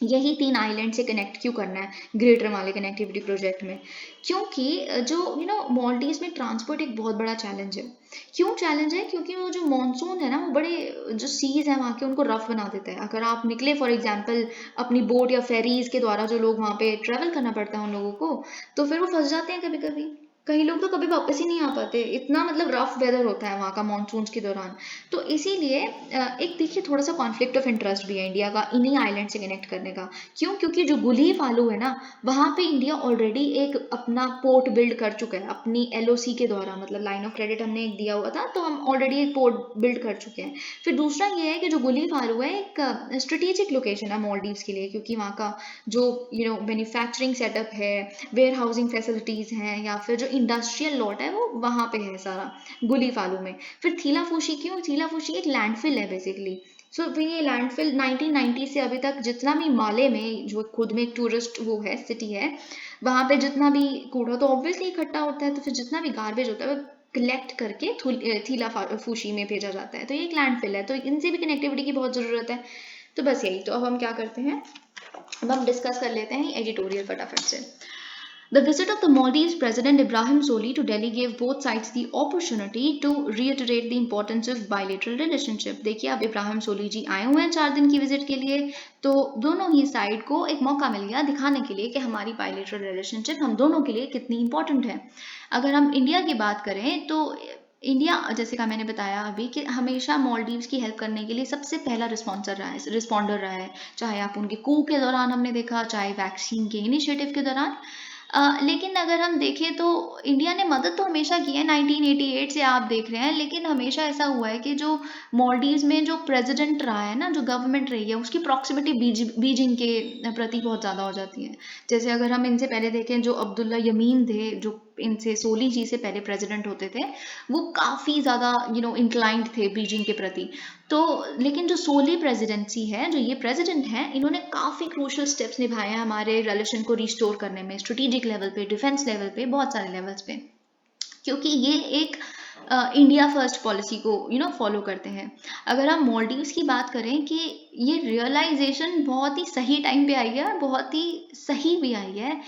यही तीन आइलैंड से कनेक्ट क्यों करना है ग्रेटर माले कनेक्टिविटी प्रोजेक्ट में? क्योंकि जो मालदीव्स में ट्रांसपोर्ट एक बहुत बड़ा चैलेंज है। क्यों चैलेंज है? क्योंकि वो जो मानसून है ना, वो बड़े जो सीज है वहाँ के, उनको रफ बना देता है। अगर आप निकले फॉर एग्जांपल अपनी बोट या फेरीज के द्वारा, जो लोग वहाँ पे ट्रेवल करना पड़ता है उन लोगों को, तो फिर वो फंस जाते हैं कभी कभी। कई लोग तो कभी वापस ही नहीं आ पाते, इतना मतलब रफ वेदर होता है वहाँ का मानसून के दौरान। तो इसीलिए एक देखिए थोड़ा सा कॉन्फ्लिक्ट ऑफ इंटरेस्ट भी है इंडिया का इन्हीं आइलैंड से कनेक्ट करने का। क्यों? क्योंकि जो गुली फालू है ना, वहाँ पे इंडिया ऑलरेडी एक अपना पोर्ट बिल्ड कर चुका है अपनी LOC के द्वारा, मतलब लाइन ऑफ क्रेडिट हमने एक दिया हुआ था, तो हम ऑलरेडी एक पोर्ट बिल्ड कर चुके हैं। फिर दूसरा ये है कि जो गुली फालू है एक स्ट्रेटेजिक लोकेशन है मालदीव्स के लिए, क्योंकि वहाँ का जो मैन्युफैक्चरिंग सेटअप है, वेयर हाउसिंग फैसिलिटीज़ हैं, या फिर जो इंडस्ट्रियल लॉट है वो वहाँ पे है सारा गुली फालू में। फिर थीला फूशी क्यों? थीला फूशी एक लैंडफिल है बेसिकली। सो फिर ये लैंडफिल 1990 से अभी तक जितना भी माले में, जो खुद में एक टूरिस्ट वो है, सिटी है, वहाँ पे जितना भी कूड़ा तो ऑब्वियसली इकट्ठा होता है, तो फिर जितना भी गार्बेज होता है वो कलेक्ट करके थीला फूशी में भेजा जाता है। तो ये एक लैंडफिल है, तो इनसे भी कनेक्टिविटी की बहुत ज़रूरत है। तो बस यही, तो अब हम क्या करते हैं, अब हम डिस्कस कर लेते हैं एडिटोरियल फटाफट से। The visit of the Maldives President Ibrahim Soli to Delhi gave both sides the opportunity to reiterate the importance of bilateral relationship. देखिए अब इब्राहिम सोली जी आए हुए हैं 4 दिन की विजिट के लिए, तो दोनों ही साइड को एक मौका मिल गया दिखाने के लिए कि हमारी बायलेटरल रिलेशनशिप हम दोनों के लिए कितनी इंपॉर्टेंट है। अगर हम इंडिया की बात करें तो इंडिया, जैसे कि मैंने बताया अभी, कि हमेशा मालदीव्स की हेल्प करने के लिए सबसे पहला रिस्पॉन्डर रहा है। चाहे आप उनके कू के दौरान हमने देखा, चाहे वैक्सीन के इनिशिएटिव के दौरान। लेकिन अगर हम देखें तो इंडिया ने मदद तो हमेशा की है, 1988 से आप देख रहे हैं, लेकिन हमेशा ऐसा हुआ है कि जो मालदीव्स में जो प्रेसिडेंट रहा है ना, जो गवर्नमेंट रही है, उसकी प्रॉक्सिमिटी बीजिंग के प्रति बहुत ज़्यादा हो जाती है। जैसे अगर हम इनसे पहले देखें, जो अब्दुल्ला यमीन थे, जो इनसे सोली जी से पहले प्रेसिडेंट होते थे, वो काफ़ी ज़्यादा इंक्लाइंड थे बीजिंग के प्रति। तो लेकिन जो सोली प्रेसिडेंसी है, जो ये प्रेसिडेंट हैं, इन्होंने काफ़ी क्रूशल स्टेप्स निभाए हैं हमारे रिलेशन को रिस्टोर करने में, स्ट्रेटेजिक लेवल पे, डिफेंस लेवल पे, बहुत सारे लेवल्स पे, क्योंकि ये एक इंडिया फर्स्ट पॉलिसी को फॉलो करते हैं। अगर हम मालदीव्स की बात करें कि ये रियलाइजेशन बहुत ही सही टाइम पे आई है और बहुत ही सही भी आई है,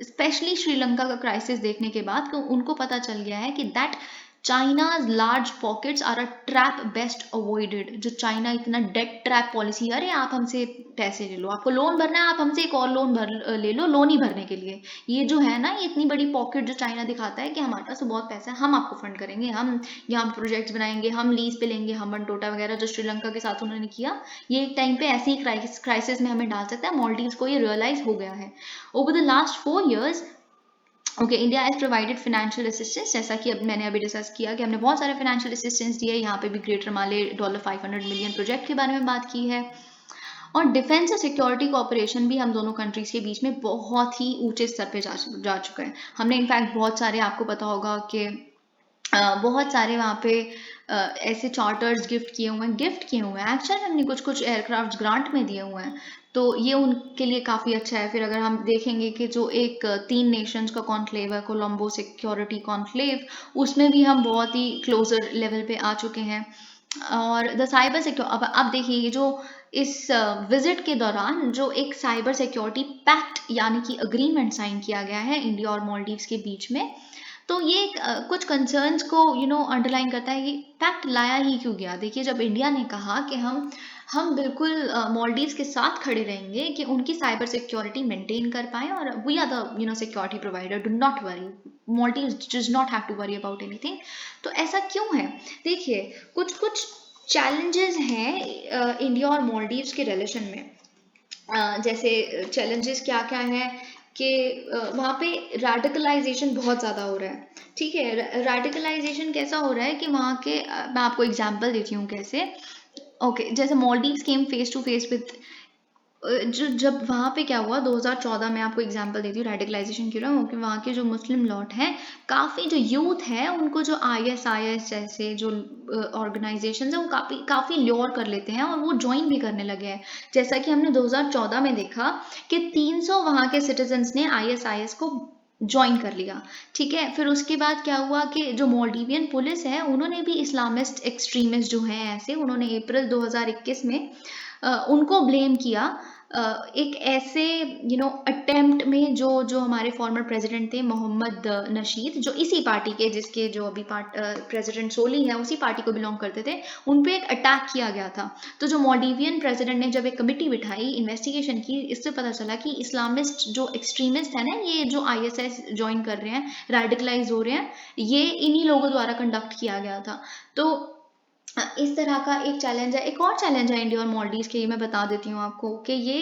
स्पेशली श्रीलंका का क्राइसिस देखने के बाद, तो उनको पता चल गया है कि that China's large pockets are a trap best avoided. जो चाइना इतना डेट ट्रैप पॉलिसी, अरे आप हमसे पैसे ले लो, आपको लोन भरना है, आप हमसे एक और लोन ले लो, लोन ही भरने के लिए, ये जो है ना, ये इतनी बड़ी पॉकेट जो चाइना दिखाता है कि हमारे पास तो बहुत पैसा है, हम आपको फंड करेंगे, हम यहाँ प्रोजेक्ट्स बनाएंगे, हम लीज पे लेंगे, हम टोटा वगैरह जो श्रीलंका के साथ उन्होंने किया, ये एक टाइम पे ऐसी क्राइसिस में हमें डाल सकता है। मालदीव्स को ये रियलाइज हो गया है। Over the last 4 years, okay, India has provided financial assistance, जैसा कि अब मैंने अभी डिस्कस किया कि हमने बहुत सारे फाइनेंशियल असिस्टेंस दिए। यहाँ पे भी ग्रेटर माले $500 मिलियन प्रोजेक्ट के बारे में बात की है। और डिफेंस और सिक्योरिटी कोऑपरेशन भी हम दोनों कंट्रीज के बीच में बहुत ही ऊंचे स्तर पे जा चुका है। हमने इनफैक्ट बहुत सारे, आपको पता होगा कि बहुत सारे वहाँ पे ऐसे चार्टर्स गिफ्ट किए हुए हैं, एक्चुअली हमने कुछ एयरक्राफ्ट ग्रांट में दिए हुए हैं, तो ये उनके लिए काफ़ी अच्छा है। फिर अगर हम देखेंगे कि जो एक 3 नेशंस का कॉन्क्लेव है, कोलंबो सिक्योरिटी कॉन्क्लेव, उसमें भी हम बहुत ही क्लोजर लेवल पे आ चुके हैं। और द साइबर सिक्योर अब देखिए ये जो इस विजिट के दौरान जो एक साइबर सिक्योरिटी पैक्ट यानी कि अग्रीमेंट साइन किया गया है इंडिया और मालदीव्स के बीच में, तो ये कुछ कंसर्न्स को अंडरलाइन करता है। ये फैक्ट लाया ही क्यों गया? देखिए, जब इंडिया ने कहा कि हम बिल्कुल मालदीव्स के साथ खड़े रहेंगे कि उनकी साइबर सिक्योरिटी मेंटेन कर पाएं, और we are the security provider, do not worry, Maldives does not have to worry about anything. तो ऐसा क्यों है? देखिए, कुछ कुछ चैलेंजेस हैं इंडिया और मालदीव्स के रिलेशन में। जैसे चैलेंजेस क्या क्या हैं कि वहाँ पे रेडिकलाइजेशन बहुत ज़्यादा हो रहा है। ठीक है, रेडिकलाइजेशन कैसा हो रहा है कि वहाँ के मैं आपको एग्जांपल देती हूँ कैसे। ओके, जैसे मालदीव्स केम फेस टू फेस विद जो जब वहाँ पे क्या हुआ 2014 में, आपको एग्जांपल देती हूँ रेडिकलाइजेशन की, क्योंकि वहाँ के जो मुस्लिम लॉट हैं, काफ़ी जो यूथ है उनको जो आईएसआईएस जैसे जो ऑर्गेनाइजेशन है वो काफ़ी काफ़ी ल्योर कर लेते हैं और वो ज्वाइन भी करने लगे हैं। जैसा कि हमने 2014 में देखा कि 300 वहाँ के सिटीजन्स ने आईएसआईएस को ज्वाइन कर लिया। ठीक है, फिर उसके बाद क्या हुआ कि जो मालदीवियन पुलिस है उन्होंने भी इस्लामिस्ट एक्सट्रीमिस्ट जो हैं ऐसे, उन्होंने अप्रैल 2021 में उनको ब्लेम किया एक ऐसे अटेम्प्ट में जो जो हमारे फॉर्मर प्रेसिडेंट थे मोहम्मद नशीद, जो इसी पार्टी के, जिसके जो अभी प्रेसिडेंट सोली है उसी पार्टी को बिलोंग करते थे, उन पे एक अटैक किया गया था। तो जो मालदीवियन प्रेसिडेंट ने जब एक कमेटी बिठाई, इन्वेस्टिगेशन की, इससे पता चला कि इस्लामिस्ट जो एक्सट्रीमिस्ट है ना, ये जो आईएसआईएस ज्वाइन कर रहे हैं, रेडिकलाइज हो रहे हैं, ये इन्हीं लोगों द्वारा कंडक्ट किया गया था। तो इस तरह का एक चैलेंज है। एक और चैलेंज है इंडिया और मालदीव्स के, ये मैं बता देती हूँ आपको कि ये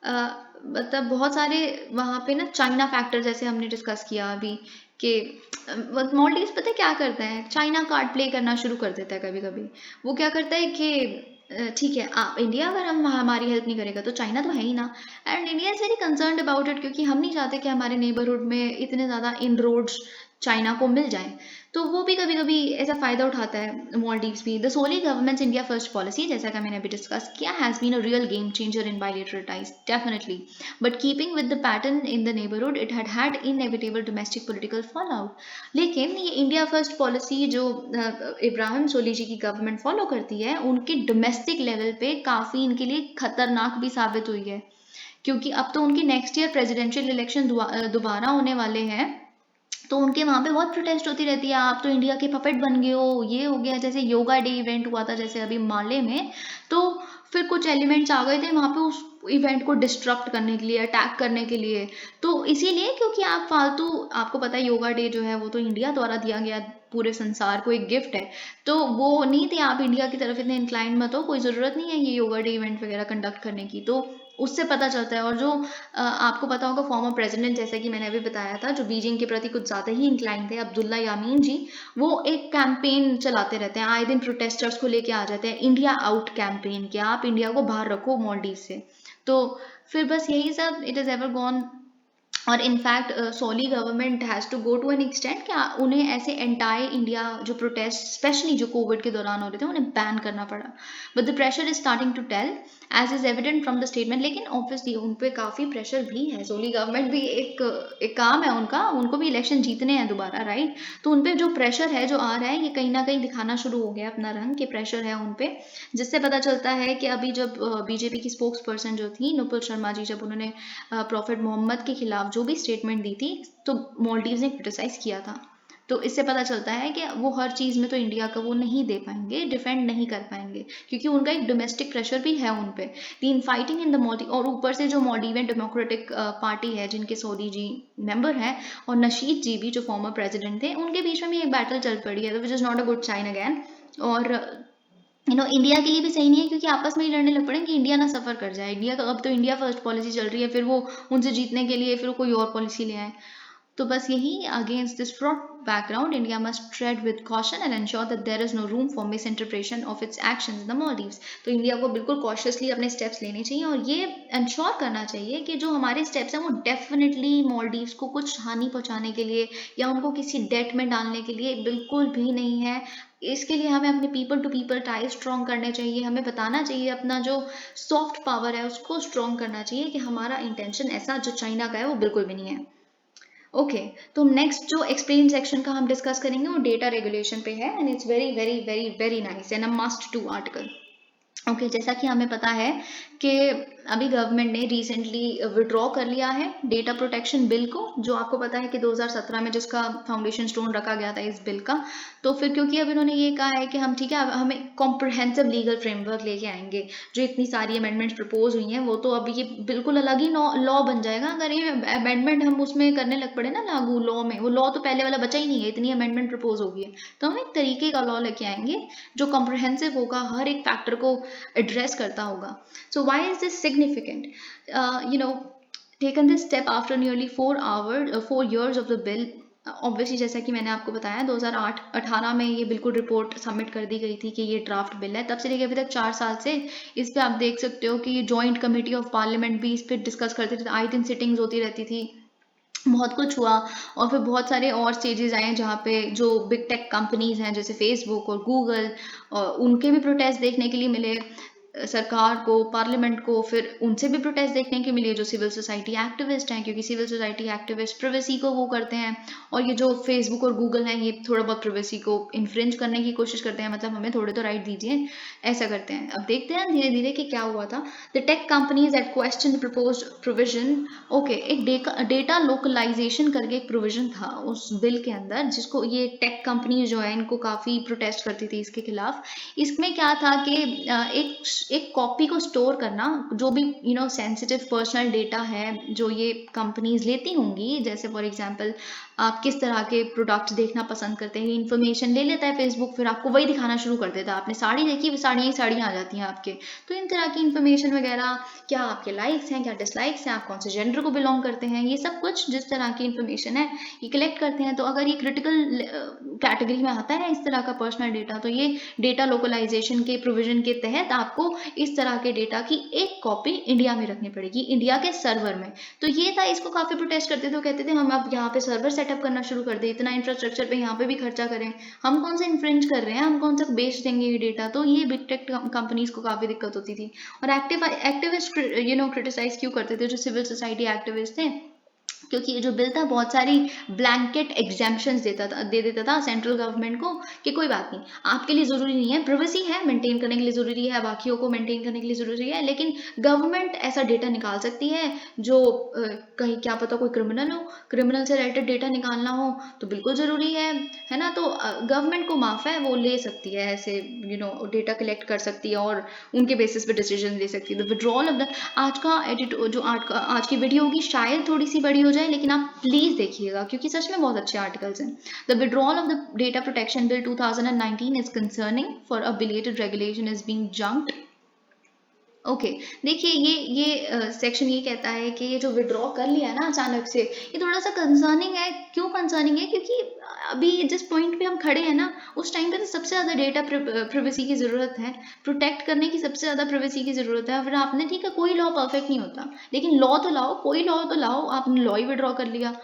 मतलब बहुत सारे वहाँ पे ना चाइना फैक्टर, जैसे हमने डिस्कस किया अभी कि मालदीव्स पता है क्या करता है, चाइना कार्ड प्ले करना शुरू कर देता है कभी कभी। वो क्या करता है कि ठीक है, आप इंडिया अगर हमारी हेल्प नहीं करेगा तो चाइना तो है ही ना, and India is very concerned about it, क्योंकि हम नहीं चाहते कि हमारे नेबरहुड में इतने ज़्यादा इनरोड्स चाइना को मिल जाए। तो वो भी कभी कभी ऐसा फ़ायदा उठाता है मालदीव्स भी। The Solih government's India first policy, जैसा कि मैंने अभी डिस्कस किया, has been a real game changer in bilateral ties definitely, but keeping with the pattern in the neighbourhood it had had inevitable domestic political fall out. लेकिन ये इंडिया फर्स्ट पॉलिसी जो इब्राहिम सोली जी की गवर्नमेंट फॉलो करती है, उनके डोमेस्टिक लेवल पे काफ़ी इनके लिए खतरनाक भी साबित हुई है, क्योंकि अब तो उनके नेक्स्ट ईयर प्रेसिडेंशियल इलेक्शन दोबारा होने वाले हैं। तो उनके वहाँ पे बहुत प्रोटेस्ट होती रहती है, आप तो इंडिया के पपेट बन गए हो, ये हो गया। जैसे योगा डे इवेंट हुआ था जैसे अभी माले में, तो फिर कुछ एलिमेंट्स आ गए थे वहाँ पे उस इवेंट को डिस्ट्रक्ट करने के लिए, अटैक करने के लिए। तो इसीलिए क्योंकि आप फालतू, आपको पता है योगा डे जो है वो तो इंडिया द्वारा दिया गया पूरे संसार को एक गिफ्ट है, तो वो नहीं थे, आप इंडिया की तरफ इतने इंक्लाइन मत हो, कोई ज़रूरत नहीं है ये योगा डे इवेंट वगैरह कंडक्ट करने की। तो उससे पता चलता है। और जो आपको पता होगा फॉर्मर प्रेसिडेंट, जैसे कि मैंने अभी बताया था, जो बीजिंग के प्रति कुछ ज़्यादा ही इंक्लाइन थे, अब्दुल्ला यामीन जी, वो एक कैंपेन चलाते रहते हैं, आए दिन प्रोटेस्टर्स को लेके आ जाते हैं, इंडिया आउट कैंपेन, कि आप इंडिया को बाहर रखो मालदीव से। तो फिर बस यही सब, इट इज़ एवर गॉन। और in fact Solih government has to go to an extent क्या उन्हें ऐसे एंटायर इंडिया जो प्रोटेस्ट स्पेशली जो कोविड के दौरान हो रहे थे उन्हें बैन करना पड़ा। But the pressure is starting to tell as is evident from the statement. लेकिन ऑब्वियसली उन पर काफ़ी प्रेशर भी है, सोली गवर्नमेंट भी एक काम है उनका, उनको भी इलेक्शन जीतने हैं दोबारा, राइट। तो उन पर जो प्रेशर है जो आ रहा है, ये कहीं ना कहीं दिखाना शुरू हो गया अपना रंग, के प्रेशर है उन पर। जिससे पता चलता है कि अभी जब बीजेपी की स्पोक्स पर्सन जो थी नुपुर शर्मा जी, जब उन्होंने प्रॉफिट मोहम्मद के खिलाफ जो भी स्टेटमेंट दी थी, तो मालदीव्स ने क्रिटिसाइज किया था। तो इससे पता चलता है कि वो हर चीज़ में तो इंडिया का वो नहीं दे पाएंगे, डिफेंड नहीं कर पाएंगे, क्योंकि उनका एक डोमेस्टिक प्रेशर भी है उन पे। The in fighting in the Maldives, और ऊपर से जो मालदीवियन डेमोक्रेटिक पार्टी है जिनके सोली जी मेंबर हैं, और नशीद जी भी जो फॉर्मर प्रेसिडेंट थे, उनके बीच में भी एक बैटल चल पड़ी है, which is not a good sign again. और इंडिया के लिए भी सही नहीं है, क्योंकि आपस में ही लड़ने लग पड़े कि इंडिया ना सफ़र कर जाए। इंडिया का अब तो इंडिया फर्स्ट पॉलिसी चल रही है, फिर वो उनसे जीतने के लिए फिर वो कोई और पॉलिसी ले आए। तो बस यही, against this fraught background, India must tread with caution and ensure that there is no room for misinterpretation of its actions in the Maldives। तो इंडिया को बिल्कुल कॉशियसली अपने स्टेप्स लेने चाहिए, और ये इंश्योर करना चाहिए कि जो हमारे स्टेप्स हैं वो डेफिनेटली मालदीव्स को कुछ हानि पहुंचाने के लिए या उनको किसी डेट में डालने के लिए बिल्कुल भी नहीं है। इसके लिए हमें अपने people to people tie strong करने चाहिए, हमें बताना चाहिए, अपना जो सॉफ्ट पावर है उसको स्ट्रॉन्ग करना चाहिए कि हमारा इंटेंशन ऐसा जो चाइना का है वो बिल्कुल भी नहीं है। ओके, तो नेक्स्ट जो एक्सप्लेन सेक्शन का हम डिस्कस करेंगे वो डेटा रेगुलेशन पे है, and it's very very very very nice and a must to article. Okay, जैसा कि हमें पता है कि अभी गवर्नमेंट ने रिसेंटली विड्रॉ कर लिया है डेटा प्रोटेक्शन बिल को, जो आपको पता है कि 2017 में जिसका फाउंडेशन स्टोन रखा गया था इस बिल का। तो फिर क्योंकि अब इन्होंने ये कहा है कि हम ठीक है, अब हमें कॉम्प्रिहेंसिव लीगल फ्रेमवर्क लेके आएंगे, जो इतनी सारी अमेंडमेंट्स प्रपोज हुई हैं वो तो अब ये बिल्कुल अलग ही लॉ बन जाएगा अगर ये अमेंडमेंट हम उसमें करने लग पड़े ना लागू लॉ में। वो लॉ तो पहले वाला बचा ही नहीं है, इतनी अमेंडमेंट प्रपोज होगी है। तो हम एक तरीके का लॉ लेके आएंगे जो कॉम्प्रिहेंसिव होगा, हर एक फैक्टर को एड्रेस करता होगा। So why is this significant? you know taken this step after nearly 4 years of the bill। Obviously जैसा कि मैंने आपको बताया 2018 में ये बिल्कुल रिपोर्ट सबमिट कर दी गई थी कि ये ड्राफ्ट बिल है, तब से लेकर अभी तक 4 साल से इस पे आप देख सकते हो कि जॉइंट कमेटी ऑफ पार्लियामेंट भी इस पे डिस्कस करते थे, आए दिन सिटिंग्स होती रहती थी, बहुत कुछ हुआ। और फिर बहुत सारे और स्टेजेस आए जहाँ पे जो बिग टेक कंपनीज हैं जैसे फेसबुक और गूगल, उनके भी प्रोटेस्ट देखने के लिए मिले सरकार को, पार्लियामेंट को। फिर उनसे भी प्रोटेस्ट देखने के मिले जो सिविल सोसाइटी एक्टिविस्ट हैं, क्योंकि सिविल सोसाइटी एक्टिविस्ट प्रिवेसी को वो करते हैं, और ये जो फेसबुक और गूगल हैं ये थोड़ा बहुत प्रिवेसी को इन्फ्रिंज करने की कोशिश करते हैं, मतलब हमें थोड़े तो राइट दीजिए, ऐसा करते हैं। अब देखते हैं धीरे धीरे कि क्या हुआ था। The tech companies at question proposed provision. Okay, एक डेटा लोकलाइजेशन करके एक प्रोविजन था उस बिल के अंदर, जिसको ये टेक कंपनी जो है इनको काफ़ी प्रोटेस्ट करती थी इसके खिलाफ। इसमें क्या था कि एक कॉपी को स्टोर करना, जो भी सेंसिटिव पर्सनल डेटा है जो ये कंपनीज लेती होंगी, जैसे फॉर एग्जांपल आप किस तरह के प्रोडक्ट्स देखना पसंद करते हैं, इन्फॉर्मेशन ले लेता है फेसबुक, फिर आपको वही दिखाना शुरू कर देता है। आपने साड़ी देखी, साड़ियाँ ही साड़ियाँ आ जाती हैं आपके। तो इन तरह की इन्फॉर्मेशन वगैरह, क्या आपके लाइक्स हैं, क्या डिसलाइक्स हैं, आप कौन से जेंडर को बिलोंग करते हैं, ये सब कुछ जिस तरह की इन्फॉर्मेशन है ये कलेक्ट करते हैं। तो अगर ये क्रिटिकल कैटेगरी में आता है इस तरह का पर्सनल डेटा, तो ये डेटा लोकलाइजेशन के प्रोविजन के तहत आपको इस तरह के डेटा की एक कॉपी इंडिया में रखनी पड़ेगी, इंडिया के सर्वर में। तो ये था, इसको काफ़ी प्रोटेस्ट करते थे, कहते थे हम अब यहाँ पे सर्वर सेटअप करना शुरू कर दें, इतना इंफ्रास्ट्रक्चर पे यहाँ पे भी खर्चा करें, हम कौन सा इन्फ्रिंज कर रहे हैं, हम कौन सा बेच देंगे ये डेटा। तो ये बिग टेक कंपनीज को काफ़ी दिक्कत होती थी। और एक्टिविस्ट क्रिटिसाइज क्यों करते थे, जो सिविल सोसाइटी एक्टिविस्ट थे, क्योंकि ये जो बिल था बहुत सारी ब्लैंकेट एग्जाम्पशंस दे देता था सेंट्रल गवर्नमेंट को कि कोई बात नहीं, आपके लिए ज़रूरी नहीं है, प्राइवेसी है मेंटेन करने के लिए ज़रूरी है, बाकियों को मेंटेन करने के लिए ज़रूरी है, लेकिन गवर्नमेंट ऐसा डेटा निकाल सकती है जो कहीं क्या पता कोई क्रिमिनल हो, क्रिमिनल से रिलेटेड डेटा निकालना हो तो बिल्कुल ज़रूरी है ना। तो गवर्नमेंट को माफ़ है, वो ले सकती है ऐसे डेटा कलेक्ट कर सकती है और उनके बेसिस पे डिसीजन ले सकती है। द विड्रॉल ऑफ द आज का एडिट जो आज की वीडियो होगी शायद थोड़ी सी बड़ी हो जाए, लेकिन आप प्लीज़ देखिएगा क्योंकि सच में बहुत अच्छे आर्टिकल्स हैं। The withdrawal of the data protection bill 2019 is concerning for a belated regulation is being junked. Okay, देखिए ये सेक्शन ये कहता है कि ये जो विड्रॉ कर लिया ना अचानक से, ये थोड़ा सा कंसर्निंग है। क्यों कंसर्निंग है? क्योंकि अभी जिस पॉइंट पे हम खड़े हैं ना, उस टाइम पे तो सबसे ज़्यादा डेटा प्रिवेसी की ज़रूरत है, प्रोटेक्ट करने की सबसे ज़्यादा प्रिवेसी की ज़रूरत है। फिर आपने ठीक है, कोई लॉ परफेक्ट नहीं होता, लेकिन लॉ तो लाओ, कोई लॉ तो लाओ। आपने लॉ ही विड्रॉ कर लिया।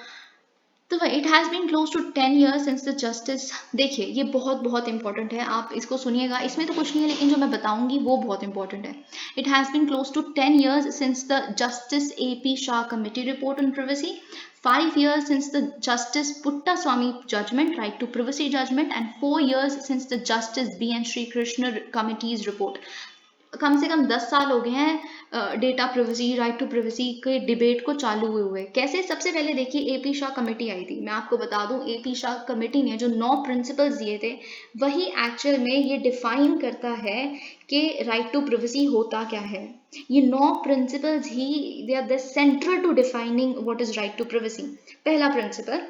तो it has been close to 10 years since the justice. देखिए ये बहुत बहुत इंपॉर्टेंट है, आप इसको सुनिएगा, इसमें तो कुछ नहीं है लेकिन जो मैं बताऊंगी वो बहुत इंपॉर्टेंट है। It has been close to 10 years since the justice AP Shah committee report on privacy, 5 years since the Justice Puttaswamy judgment, right to privacy judgment, and 4 years since the Justice BN Sri Krishna committee's report। कम से कम 10 साल हो गए हैं data privacy, right to privacy के डिबेट को चालू हुए हुए। कैसे? सबसे पहले देखिए AP शाह कमेटी आई थी। मैं आपको बता दूं AP शाह कमेटी ने जो 9 प्रिंसिपल्स दिए थे वही एक्चुअल में ये डिफाइन करता है कि राइट टू प्रिवेसी होता क्या है। ये 9 प्रिंसिपल्स ही they are the central to defining what is right to privacy. पहला principle,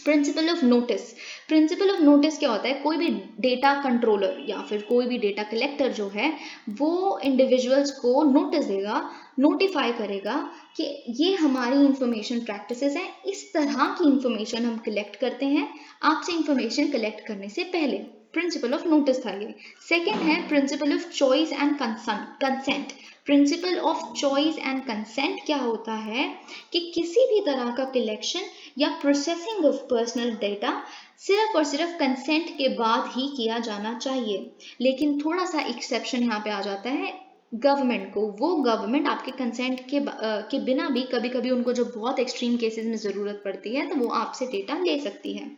principle of notice. Principle of notice क्या होता है? कोई भी डेटा कंट्रोलर या फिर कोई भी डेटा कलेक्टर जो है वो इंडिविजुअल्स को नोटिस देगा, नोटिफाई करेगा कि ये हमारी इंफॉर्मेशन प्रैक्टिसेस हैं, इस तरह की इंफॉर्मेशन हम कलेक्ट करते हैं आपसे इंफॉर्मेशन कलेक्ट करने से पहले। प्रिंसिपल ऑफ नोटिस था ये। सेकेंड है principle of choice and consent. Principle of choice and consent क्या होता है कि किसी भी तरह का कलेक्शन या प्रोसेसिंग ऑफ पर्सनल डेटा सिर्फ और सिर्फ कंसेंट के बाद ही किया जाना चाहिए। लेकिन थोड़ा सा एक्सेप्शन यहाँ पे आ जाता है, गवर्नमेंट को, वो गवर्नमेंट आपके कंसेंट के बिना भी कभी कभी उनको जो बहुत एक्सट्रीम केसेस में ज़रूरत पड़ती है तो वो आपसे डेटा ले सकती है।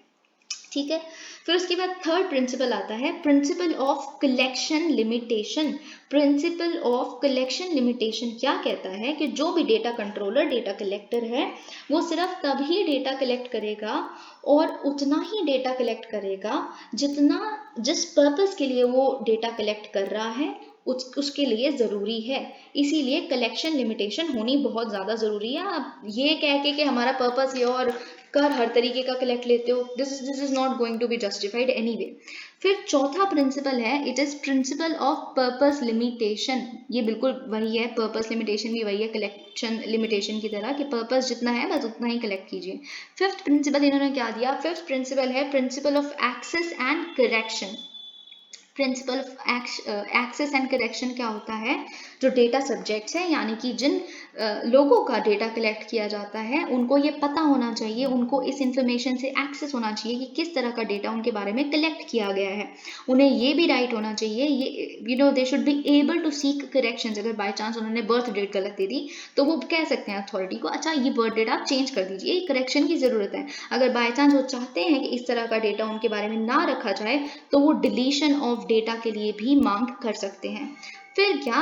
ठीक है, फिर उसके बाद थर्ड प्रिंसिपल आता है principle of collection limitation. Principle of collection limitation क्या कहता है कि जो भी डेटा कंट्रोलर, डेटा कलेक्टर है, वो सिर्फ तभी डेटा कलेक्ट करेगा और उतना ही डेटा कलेक्ट करेगा जितना, जिस पर्पस के लिए वो डेटा कलेक्ट कर रहा है उसके लिए ज़रूरी है। इसीलिए कलेक्शन लिमिटेशन होनी बहुत ज़्यादा ज़रूरी है। आप ये कह के कि हमारा पर्पस ये और कर हर तरीके का कलेक्ट लेते हो, this is not going to be justified anyway. फिर चौथा प्रिंसिपल है, it is principle of purpose limitation. ये बिल्कुल वही है, पर्पस लिमिटेशन भी वही है कलेक्शन लिमिटेशन की तरह, कि पर्पस जितना है बस उतना ही कलेक्ट कीजिए। फिफ्थ प्रिंसिपल इन्होंने क्या दिया, फिफ्थ प्रिंसिपल है principle of access and correction. Principle of access and correction क्या होता है, जो डेटा सब्जेक्ट्स हैं यानी कि जिन लोगों का डेटा कलेक्ट किया जाता है उनको ये पता होना चाहिए, उनको इस इंफॉर्मेशन से एक्सेस होना चाहिए कि किस तरह का डेटा उनके बारे में कलेक्ट किया गया है। उन्हें ये भी राइट होना चाहिए, ये they should be able to seek corrections. अगर बाय चांस उन्होंने बर्थ डेट गलत दे दी तो वो कह सकते हैं अथॉरिटी को, अच्छा ये बर्थ डेट आप चेंज कर दीजिए, करेक्शन की ज़रूरत है। अगर बाय चांस वो चाहते हैं कि इस तरह का डेटा उनके बारे में ना रखा जाए तो वो डिलीशन ऑफ डेटा के लिए भी मांग कर सकते हैं। फिर क्या,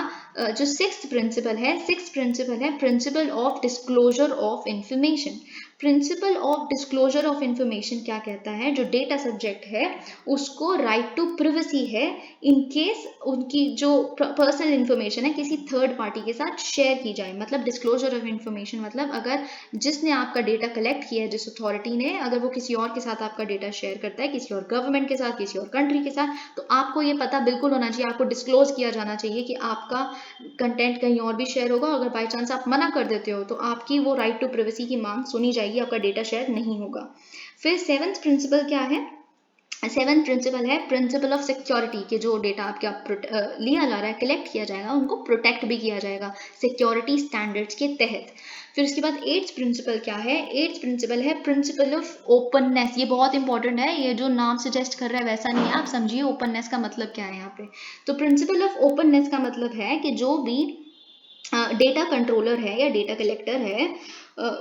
जो सिक्स्थ प्रिंसिपल है principle of disclosure of information. Principle of disclosure of information क्या कहता है, जो डेटा सब्जेक्ट है उसको राइट टू प्रिवेसी है इन केस उनकी जो पर्सनल इंफॉर्मेशन है किसी थर्ड पार्टी के साथ शेयर की जाए। मतलब डिस्क्लोजर ऑफ इंफॉर्मेशन मतलब अगर जिसने आपका डेटा कलेक्ट किया है, जिस अथॉरिटी ने, अगर वो किसी और के साथ आपका डेटा शेयर करता है, किसी और गवर्नमेंट के साथ, किसी और कंट्री के साथ, तो आपको ये पता बिल्कुल होना चाहिए, आपको डिस्क्लोज किया जाना चाहिए कि आपका कंटेंट कहीं और भी शेयर होगा। अगर बाई चांस आप मना कर देते हो तो आपकी वो राइट टू प्राइवेसी की मांग सुनी जाएगी, आपका डेटा शेयर नहीं होगा। फिर सेवंथ प्रिंसिपल क्या है, सेवंथ प्रिंसिपल है प्रिंसिपल ऑफ सिक्योरिटी, के जो डेटा आपका लिया जा रहा है, कलेक्ट किया जाएगा, उनको प्रोटेक्ट भी किया जाएगा सिक्योरिटी स्टैंडर्ड्स के तहत। फिर उसके बाद एट्थ प्रिंसिपल क्या है, एट्थ प्रिंसिपल है प्रिंसिपल ऑफ ओपननेस। ये बहुत इंपॉर्टेंट है, ये जो नाम सजेस्ट कर रहा है वैसा नहीं है, आप समझिए ओपननेस का मतलब क्या है यहाँ पे। तो प्रिंसिपल ऑफ ओपननेस का मतलब है कि जो भी डेटा कंट्रोलर है या डेटा कलेक्टर है,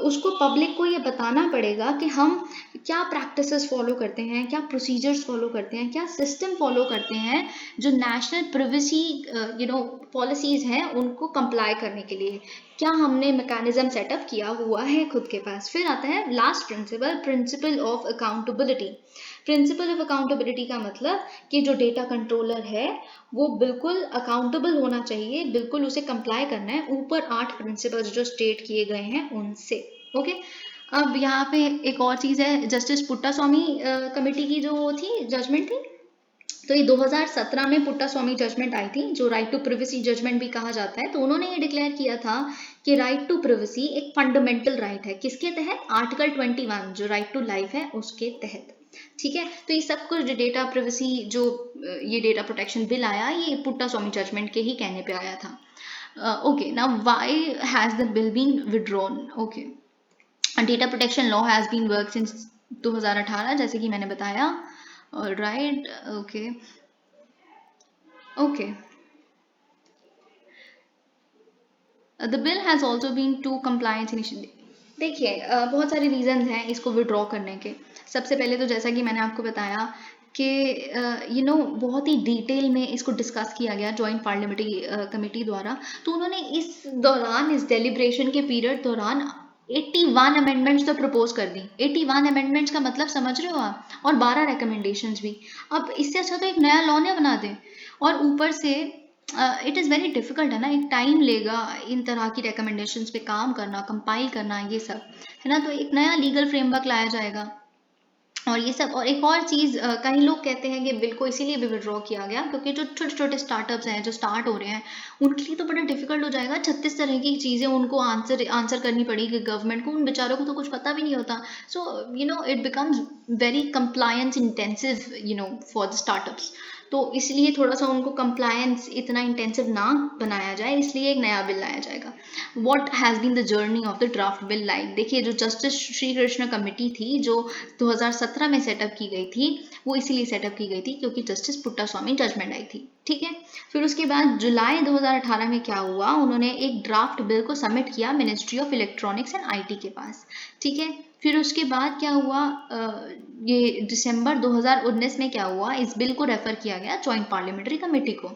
उसको पब्लिक को ये बताना पड़ेगा कि हम क्या प्रैक्टिसेस फॉलो करते हैं, क्या प्रोसीजर्स फॉलो करते हैं, क्या सिस्टम फॉलो करते हैं जो नेशनल प्रिवेसी पॉलिसीज़ हैं उनको कंप्लाई करने के लिए, क्या हमने मैकेनिज्म सेटअप किया हुआ है खुद के पास। फिर आता है last principle, principle of accountability. Principle of accountability का मतलब कि जो डेटा कंट्रोलर है वो बिल्कुल अकाउंटेबल होना चाहिए, बिल्कुल उसे कंप्लाई करना है ऊपर 8 प्रिंसिपल्स जो स्टेट किए गए हैं उनसे। ओके, अब यहाँ पे एक और चीज़ है, जस्टिस पुट्टा स्वामी कमेटी की जो थी जजमेंट थी, तो ये 2017 में पुट्टा स्वामी जजमेंट आई थी, जो राइट टू प्रिवेसी जजमेंट भी कहा जाता है। तो उन्होंने ये डिक्लेयर किया था कि राइट टू प्रिवेसी एक फंडामेंटल राइट है, किसके तहत, आर्टिकल 21 जो राइट टू लाइफ है उसके तहत। ठीक है, तो ये सब कुछ डेटा प्रिवेसी जो ये डेटा प्रोटेक्शन बिल आया, ये पुट्टा स्वामी जजमेंट के ही कहने पे आया था। Okay, now why has the bill been withdrawn. Okay, data protection law has been work since 2018, जैसे कि मैंने बताया। Right, okay okay, the bill has also been to compliance initiative. देखिए, बहुत सारे रीजंस हैं इसको विड्रॉ करने के। सबसे पहले तो जैसा कि मैंने आपको बताया कि बहुत ही डिटेल में इसको डिस्कस किया गया जॉइंट पार्लियामेंट्री कमेटी द्वारा। तो उन्होंने इस दौरान, इस डेलिब्रेशन के पीरियड दौरान 81 अमेंडमेंट्स तो प्रपोज कर दी। 81 अमेंडमेंट्स का मतलब समझ रहे हो आप, और 12 रिकमेंडेशंस भी। अब इससे अच्छा तो एक नया लॉ ने बना दे, और ऊपर से इट इज़ वेरी डिफ़िकल्ट है ना, एक टाइम लेगा इन तरह की रिकमेंडेशंस पे काम करना, कंपाइल करना, ये सब है ना। तो एक नया लीगल फ्रेमवर्क लाया जाएगा और ये सब। और एक और चीज़, कई लोग कहते हैं कि बिल को इसीलिए भी विड्रॉ किया गया क्योंकि जो छोटे छोटे स्टार्टअप्स हैं जो स्टार्ट हो रहे हैं उनके लिए तो बड़ा डिफिकल्ट हो जाएगा। 36 तरह की चीज़ें उनको आंसर करनी पड़ेगी गवर्नमेंट को, उन बेचारों को तो कुछ पता भी नहीं होता। So it becomes very compliance intensive for the startups. तो इसलिए थोड़ा सा उनको कंप्लायंस इतना इंटेंसिव ना बनाया जाए, इसलिए एक नया बिल लाया जाएगा। What has been the journey of the draft bill like? देखिए, जो जस्टिस श्री कृष्ण कमेटी थी जो 2017 में सेटअप की गई थी, वो इसीलिए सेटअप की गई थी क्योंकि जस्टिस पुट्टास्वामी जजमेंट आई थी, ठीक है। फिर उसके बाद जुलाई 2018 में क्या हुआ, उन्होंने एक ड्राफ्ट बिल को सबमिट किया ministry of electronics and IT के पास, ठीक है। फिर उसके बाद क्या हुआ, ये दिसंबर 2019 में क्या हुआ, इस बिल को रेफर किया गया जॉइंट पार्लियामेंट्री कमेटी को।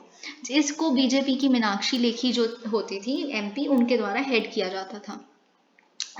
इसको बीजेपी की मीनाक्षी लेखी जो होती थी एमपी, उनके द्वारा हेड किया जाता था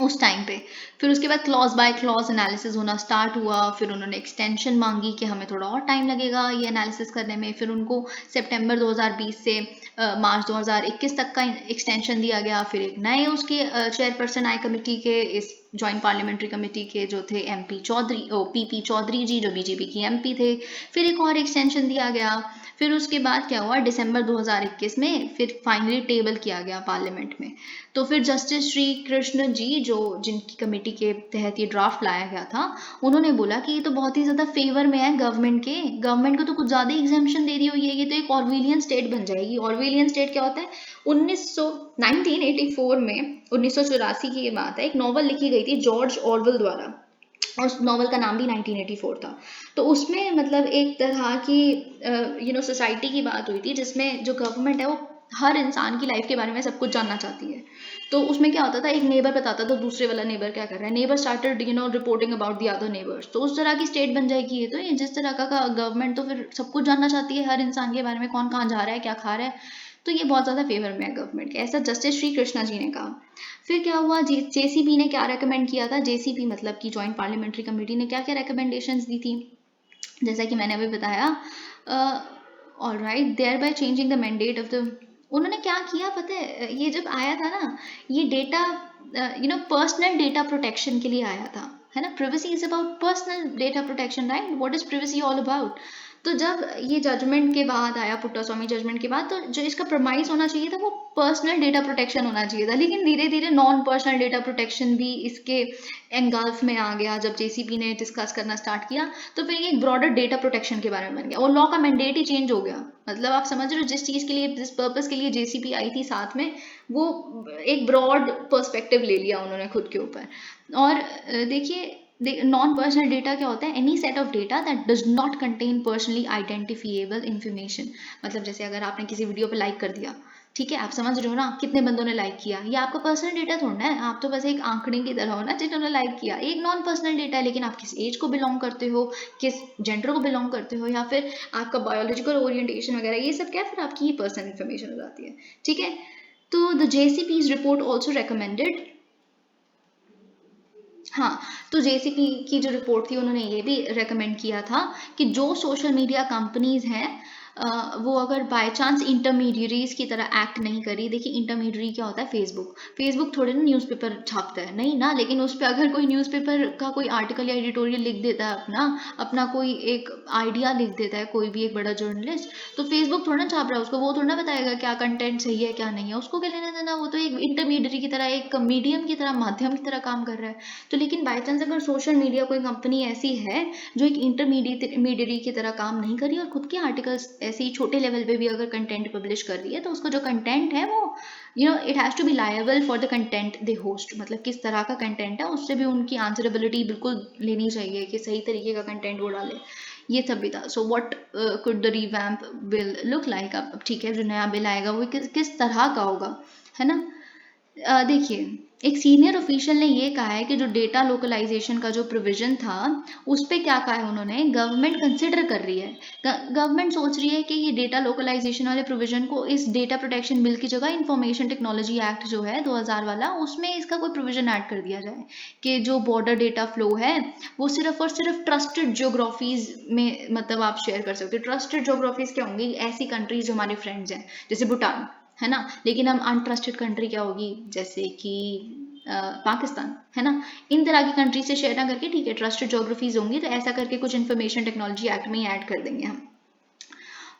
उस टाइम पे। फिर उसके बाद क्लॉज बाय क्लॉज एनालिसिस होना स्टार्ट हुआ, फिर उन्होंने एक्सटेंशन मांगी कि हमें थोड़ा और टाइम लगेगा ये एनालिसिस करने में। फिर उनको सितंबर 2020 से मार्च 2021 तक का एक्सटेंशन दिया गया। फिर एक नए उसके चेयरपर्सन आए कमेटी के, इस जॉइंट पार्लियामेंट्री कमेटी के, जो थे एमपी चौधरी, पीपी चौधरी जी, जो बीजेपी की एमपी थे। फिर एक और एक्सटेंशन दिया गया। फिर उसके बाद क्या हुआ, दिसंबर 2021 में फिर फाइनली टेबल किया गया पार्लियामेंट में। तो फिर जस्टिस श्री कृष्ण जी, जो जिनकी कमेटी के तहत ये ड्राफ्ट लाया गया था, उन्होंने बोला कि ये तो बहुत ही ज़्यादा फेवर में है गवर्नमेंट के, गवर्नमेंट को तो कुछ ज़्यादा एग्जाम्पशन दे दी हुई है, ये तो एक ऑर्वेलियन स्टेट बन जाएगी। ऑर्वेलियन स्टेट क्या होता है, 1984 में, 1984 की ये बात है, एक नॉवल लिखी गई थी जॉर्ज ऑरवेल द्वारा, और उस नॉवल का नाम भी 1984 था। तो उसमें मतलब एक तरह की सोसाइटी की बात हुई थी जिसमें जो गवर्नमेंट है वो हर इंसान की लाइफ के बारे में सब कुछ जानना चाहती है। तो उसमें क्या होता था, एक नेबर बताता था दूसरे वाला नेबर क्या कर रहा है, neighbour started reporting about the other neighbours. तो उस तरह की स्टेट बन जाएगी ये। तो ये जिस तरह का गवर्नमेंट तो फिर सब कुछ जानना चाहती है हर इंसान के बारे में, कौन कहाँ जा रहा है, क्या खा रहा है। तो ये बहुत ज़्यादा फेवर में है गवर्नमेंट के, ऐसा जस्टिस श्री कृष्णा जी ने कहा। फिर क्या हुआ, जेसीपी ने क्या रेकमेंड किया था, जेसीपी मतलब कि जॉइंट पार्लियामेंट्री कमेटी ने क्या क्या रिकमेंडेशंस दी थी, जैसा कि मैंने अभी बताया। All right, thereby changing the mandate of the, उन्होंने क्या किया पता है, ये जब आया था ना, ये डेटा पर्सनल डेटा प्रोटेक्शन के लिए आया था, है ना। Privacy is about personal data protection, right. What is privacy all about? तो जब ये जजमेंट के बाद आया, पुट्टास्वामी जजमेंट के बाद, तो जो इसका प्रमाइस होना चाहिए था वो पर्सनल डेटा प्रोटेक्शन होना चाहिए था। लेकिन धीरे धीरे नॉन पर्सनल डेटा प्रोटेक्शन भी इसके एंगल्फ में आ गया। जब जेसीपी ने डिस्कस करना स्टार्ट किया तो फिर ये एक ब्रॉडर डेटा प्रोटेक्शन के बारे में बन गया, और लॉ का मैंडेट ही चेंज हो गया। मतलब आप समझ रहे हो, जिस चीज़ के लिए, जिस पर्पस के लिए जेसीपी आई थी साथ में, वो एक ब्रॉड पर्सपेक्टिव ले लिया उन्होंने खुद के ऊपर। और देखिए, नॉन पर्सनल डेटा क्या होता है, any set of data that does not contain personally identifiable information. मतलब जैसे अगर आपने किसी वीडियो पर लाइक कर दिया, ठीक है, आप समझ रहे हो ना, कितने बंदों ने लाइक किया, ये आपका पर्सनल डेटा थोड़ा है, आप तो बस एक आंकड़े की तरह हो ना जिन्होंने लाइक किया। एक नॉन पर्सनल डेटा है, लेकिन आप किस एज को बिलोंग करते हो, किस जेंडर को बिलोंग करते हो, या फिर आपका बायोलॉजिकल ओरिएंटेशन वगैरह, ये सब क्या फिर आपकी पर्सनल इन्फॉर्मेशन हो जाती है, ठीक है। तो द जेसीपीज रिपोर्ट ऑल्सो रिकमेंडेड, हाँ, तो जेसीपी की जो रिपोर्ट थी उन्होंने ये भी रेकमेंड किया था कि जो सोशल मीडिया कंपनीज हैं, वो अगर बाय चांस इंटरमीडियरीज की तरह एक्ट नहीं करी। देखिए, इंटरमीडियरी क्या होता है, फेसबुक थोड़े ना न्यूज़पेपर छापता है, नहीं ना, लेकिन उस पर अगर कोई न्यूज़पेपर का कोई आर्टिकल या एडिटोरियल लिख देता है, अपना अपना कोई एक आइडिया लिख देता है कोई भी एक बड़ा जर्नलिस्ट, तो फेसबुक थोड़ा ना छाप रहा है उसको, वो थोड़ा ना बताएगा क्या कंटेंट सही है क्या नहीं है, उसको क्या लेना देना, वो तो एक इंटरमीडियरी की तरह, एक मीडियम की तरह, माध्यम की तरह काम कर रहा है। तो लेकिन बाई चांस अगर सोशल मीडिया कोई कंपनी ऐसी है जो एक इंटरमीडियरी की तरह काम नहीं करी और खुद के आर्टिकल्स ऐसे ही छोटे लेवल पे भी अगर कंटेंट पब्लिश कर रही है, तो उसका जो कंटेंट है वो it has to be liable for the content they host. मतलब किस तरह का कंटेंट है उससे भी उनकी आंसरेबिलिटी बिल्कुल लेनी चाहिए कि सही तरीके का कंटेंट वो डाले, ये सब भी था। So what could the revamp bill look like? अब ठीक है, जो नया बिल आएगा वो किस तरह का होगा, है ना। देखिए, एक सीनियर ऑफिशियल ने ये कहा है कि जो डेटा लोकलाइजेशन का जो प्रोविजन था उस पे क्या कहा है उन्होंने, गवर्नमेंट कंसिडर कर रही है, गवर्नमेंट सोच रही है कि ये डेटा लोकलाइजेशन वाले प्रोविजन को इस डेटा प्रोटेक्शन बिल की जगह इंफॉर्मेशन टेक्नोलॉजी एक्ट जो है 2000 वाला, उसमें इसका कोई प्रोविजन ऐड कर दिया जाए कि जो बॉर्डर डेटा फ्लो है वो सिर्फ और सिर्फ ट्रस्टेड ज्योग्राफीज में मतलब आप शेयर कर सकते हो। ट्रस्टेड ज्योग्राफीज क्या होंगी, ऐसी कंट्रीज जो हमारे फ्रेंड्स हैं, जैसे भूटान, है ना। लेकिन हम अनट्रस्टेड कंट्री क्या होगी, जैसे कि पाकिस्तान, है ना। इन तरह की कंट्री से शेयर ना करके, ठीक है, ट्रस्टेड ज्योग्राफीज होंगी, तो ऐसा करके कुछ इन्फॉर्मेशन टेक्नोलॉजी एक्ट में ही ऐड कर देंगे हम।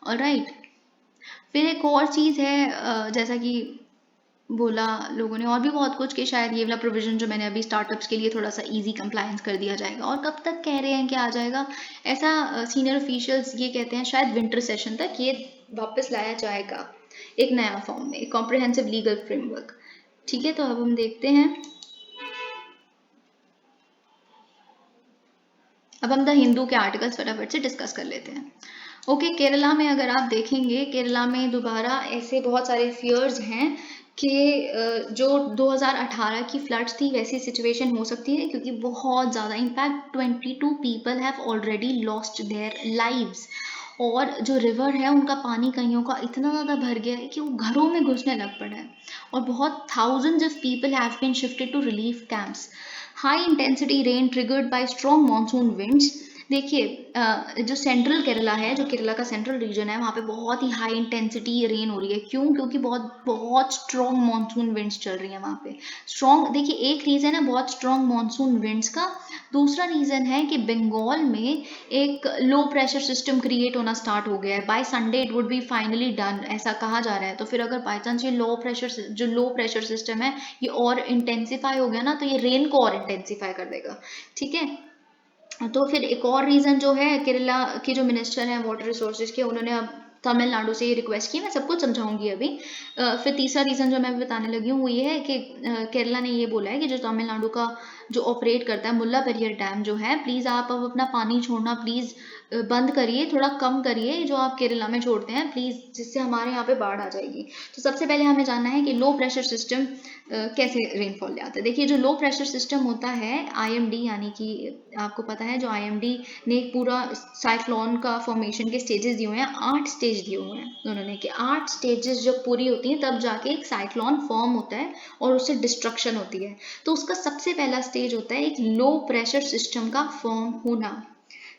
ऑलराइट, फिर एक और चीज़ है, जैसा कि बोला लोगों ने, और भी बहुत कुछ, कि शायद ये वाला प्रोविजन जो मैंने अभी स्टार्टअप्स के लिए थोड़ा सा इजी कंप्लायंस कर दिया जाएगा। और कब तक कह रहे हैं कि आ जाएगा, ऐसा सीनियर ऑफिशियल्स ये कहते हैं शायद विंटर सेशन तक ये वापस लाया जाएगा एक नया फॉर्म में, एक कॉम्प्रिहेंसिव लीगल फ्रेमवर्क। ठीक है, तो अब हम देखते हैं, अब हम द हिंदू के आर्टिकल्स फटाफट से डिस्कस कर लेते हैं। ओके, केरला में अगर आप देखेंगे, केरला में दोबारा ऐसे बहुत सारे फियर्स हैं कि जो 2018 की फ्लड्स थी वैसी सिचुएशन हो सकती है, क्योंकि बहुत ज़्यादा, in fact 22 people have already lost their lives. और जो रिवर है उनका पानी कईयों का इतना ज़्यादा भर गया है कि वो घरों में घुसने लग पड़ा है, और बहुत thousands of people have been shifted to relief camps. High intensity rain triggered by strong monsoon winds. देखिए, जो सेंट्रल केरला है, जो केरला का सेंट्रल रीजन है, वहाँ पे बहुत ही हाई इंटेंसिटी रेन हो रही है। क्यों? क्योंकि बहुत बहुत स्ट्रॉन्ग मानसून विंड्स चल रही है वहाँ पे। स्ट्रॉन्ग, देखिए एक रीज़न है बहुत स्ट्रॉन्ग मानसून विंड्स का, दूसरा रीज़न है कि बंगाल में एक लो प्रेशर सिस्टम क्रिएट होना स्टार्ट हो गया है। By Sunday it would be finally done, ऐसा कहा जा रहा है। तो फिर अगर बाई चांस ये लो प्रेशर सिस्टम है ये और इंटेंसिफाई हो गया ना, तो ये रेन को और इंटेंसिफाई कर देगा। ठीक है, तो फिर एक और रीज़न जो है, केरला के जो मिनिस्टर हैं वाटर रिसोर्सेज के, उन्होंने अब तमिलनाडु से ये रिक्वेस्ट की, मैं सब कुछ समझाऊंगी अभी। फिर तीसरा रीज़न जो मैं बताने लगी हूँ वो ये है कि केरला ने ये बोला है कि जो तमिलनाडु का जो ऑपरेट करता है मुल्ला पेरियर डैम जो है, प्लीज़ आप अब अपना पानी छोड़ना प्लीज़ बंद करिए, थोड़ा कम करिए जो आप केरला में छोड़ते हैं प्लीज़, जिससे हमारे यहाँ पे बाढ़ आ जाएगी। तो सबसे पहले हमें जानना है कि लो प्रेशर सिस्टम कैसे रेनफॉल ले आता है। देखिए, जो लो प्रेशर सिस्टम होता है IMD, यानी कि आपको पता है जो IMD ने एक पूरा साइक्लोन का फॉर्मेशन के स्टेजेस दिए हुए हैं, 8 स्टेज दिए हुए हैं उन्होंने, कि 8 स्टेजेस जब पूरी होती हैं तब जाके एक साइक्लोन फॉर्म होता है और उससे डिस्ट्रक्शन होती है। तो उसका सबसे पहला स्टेज होता है एक लो प्रेशर सिस्टम का फॉर्म होना,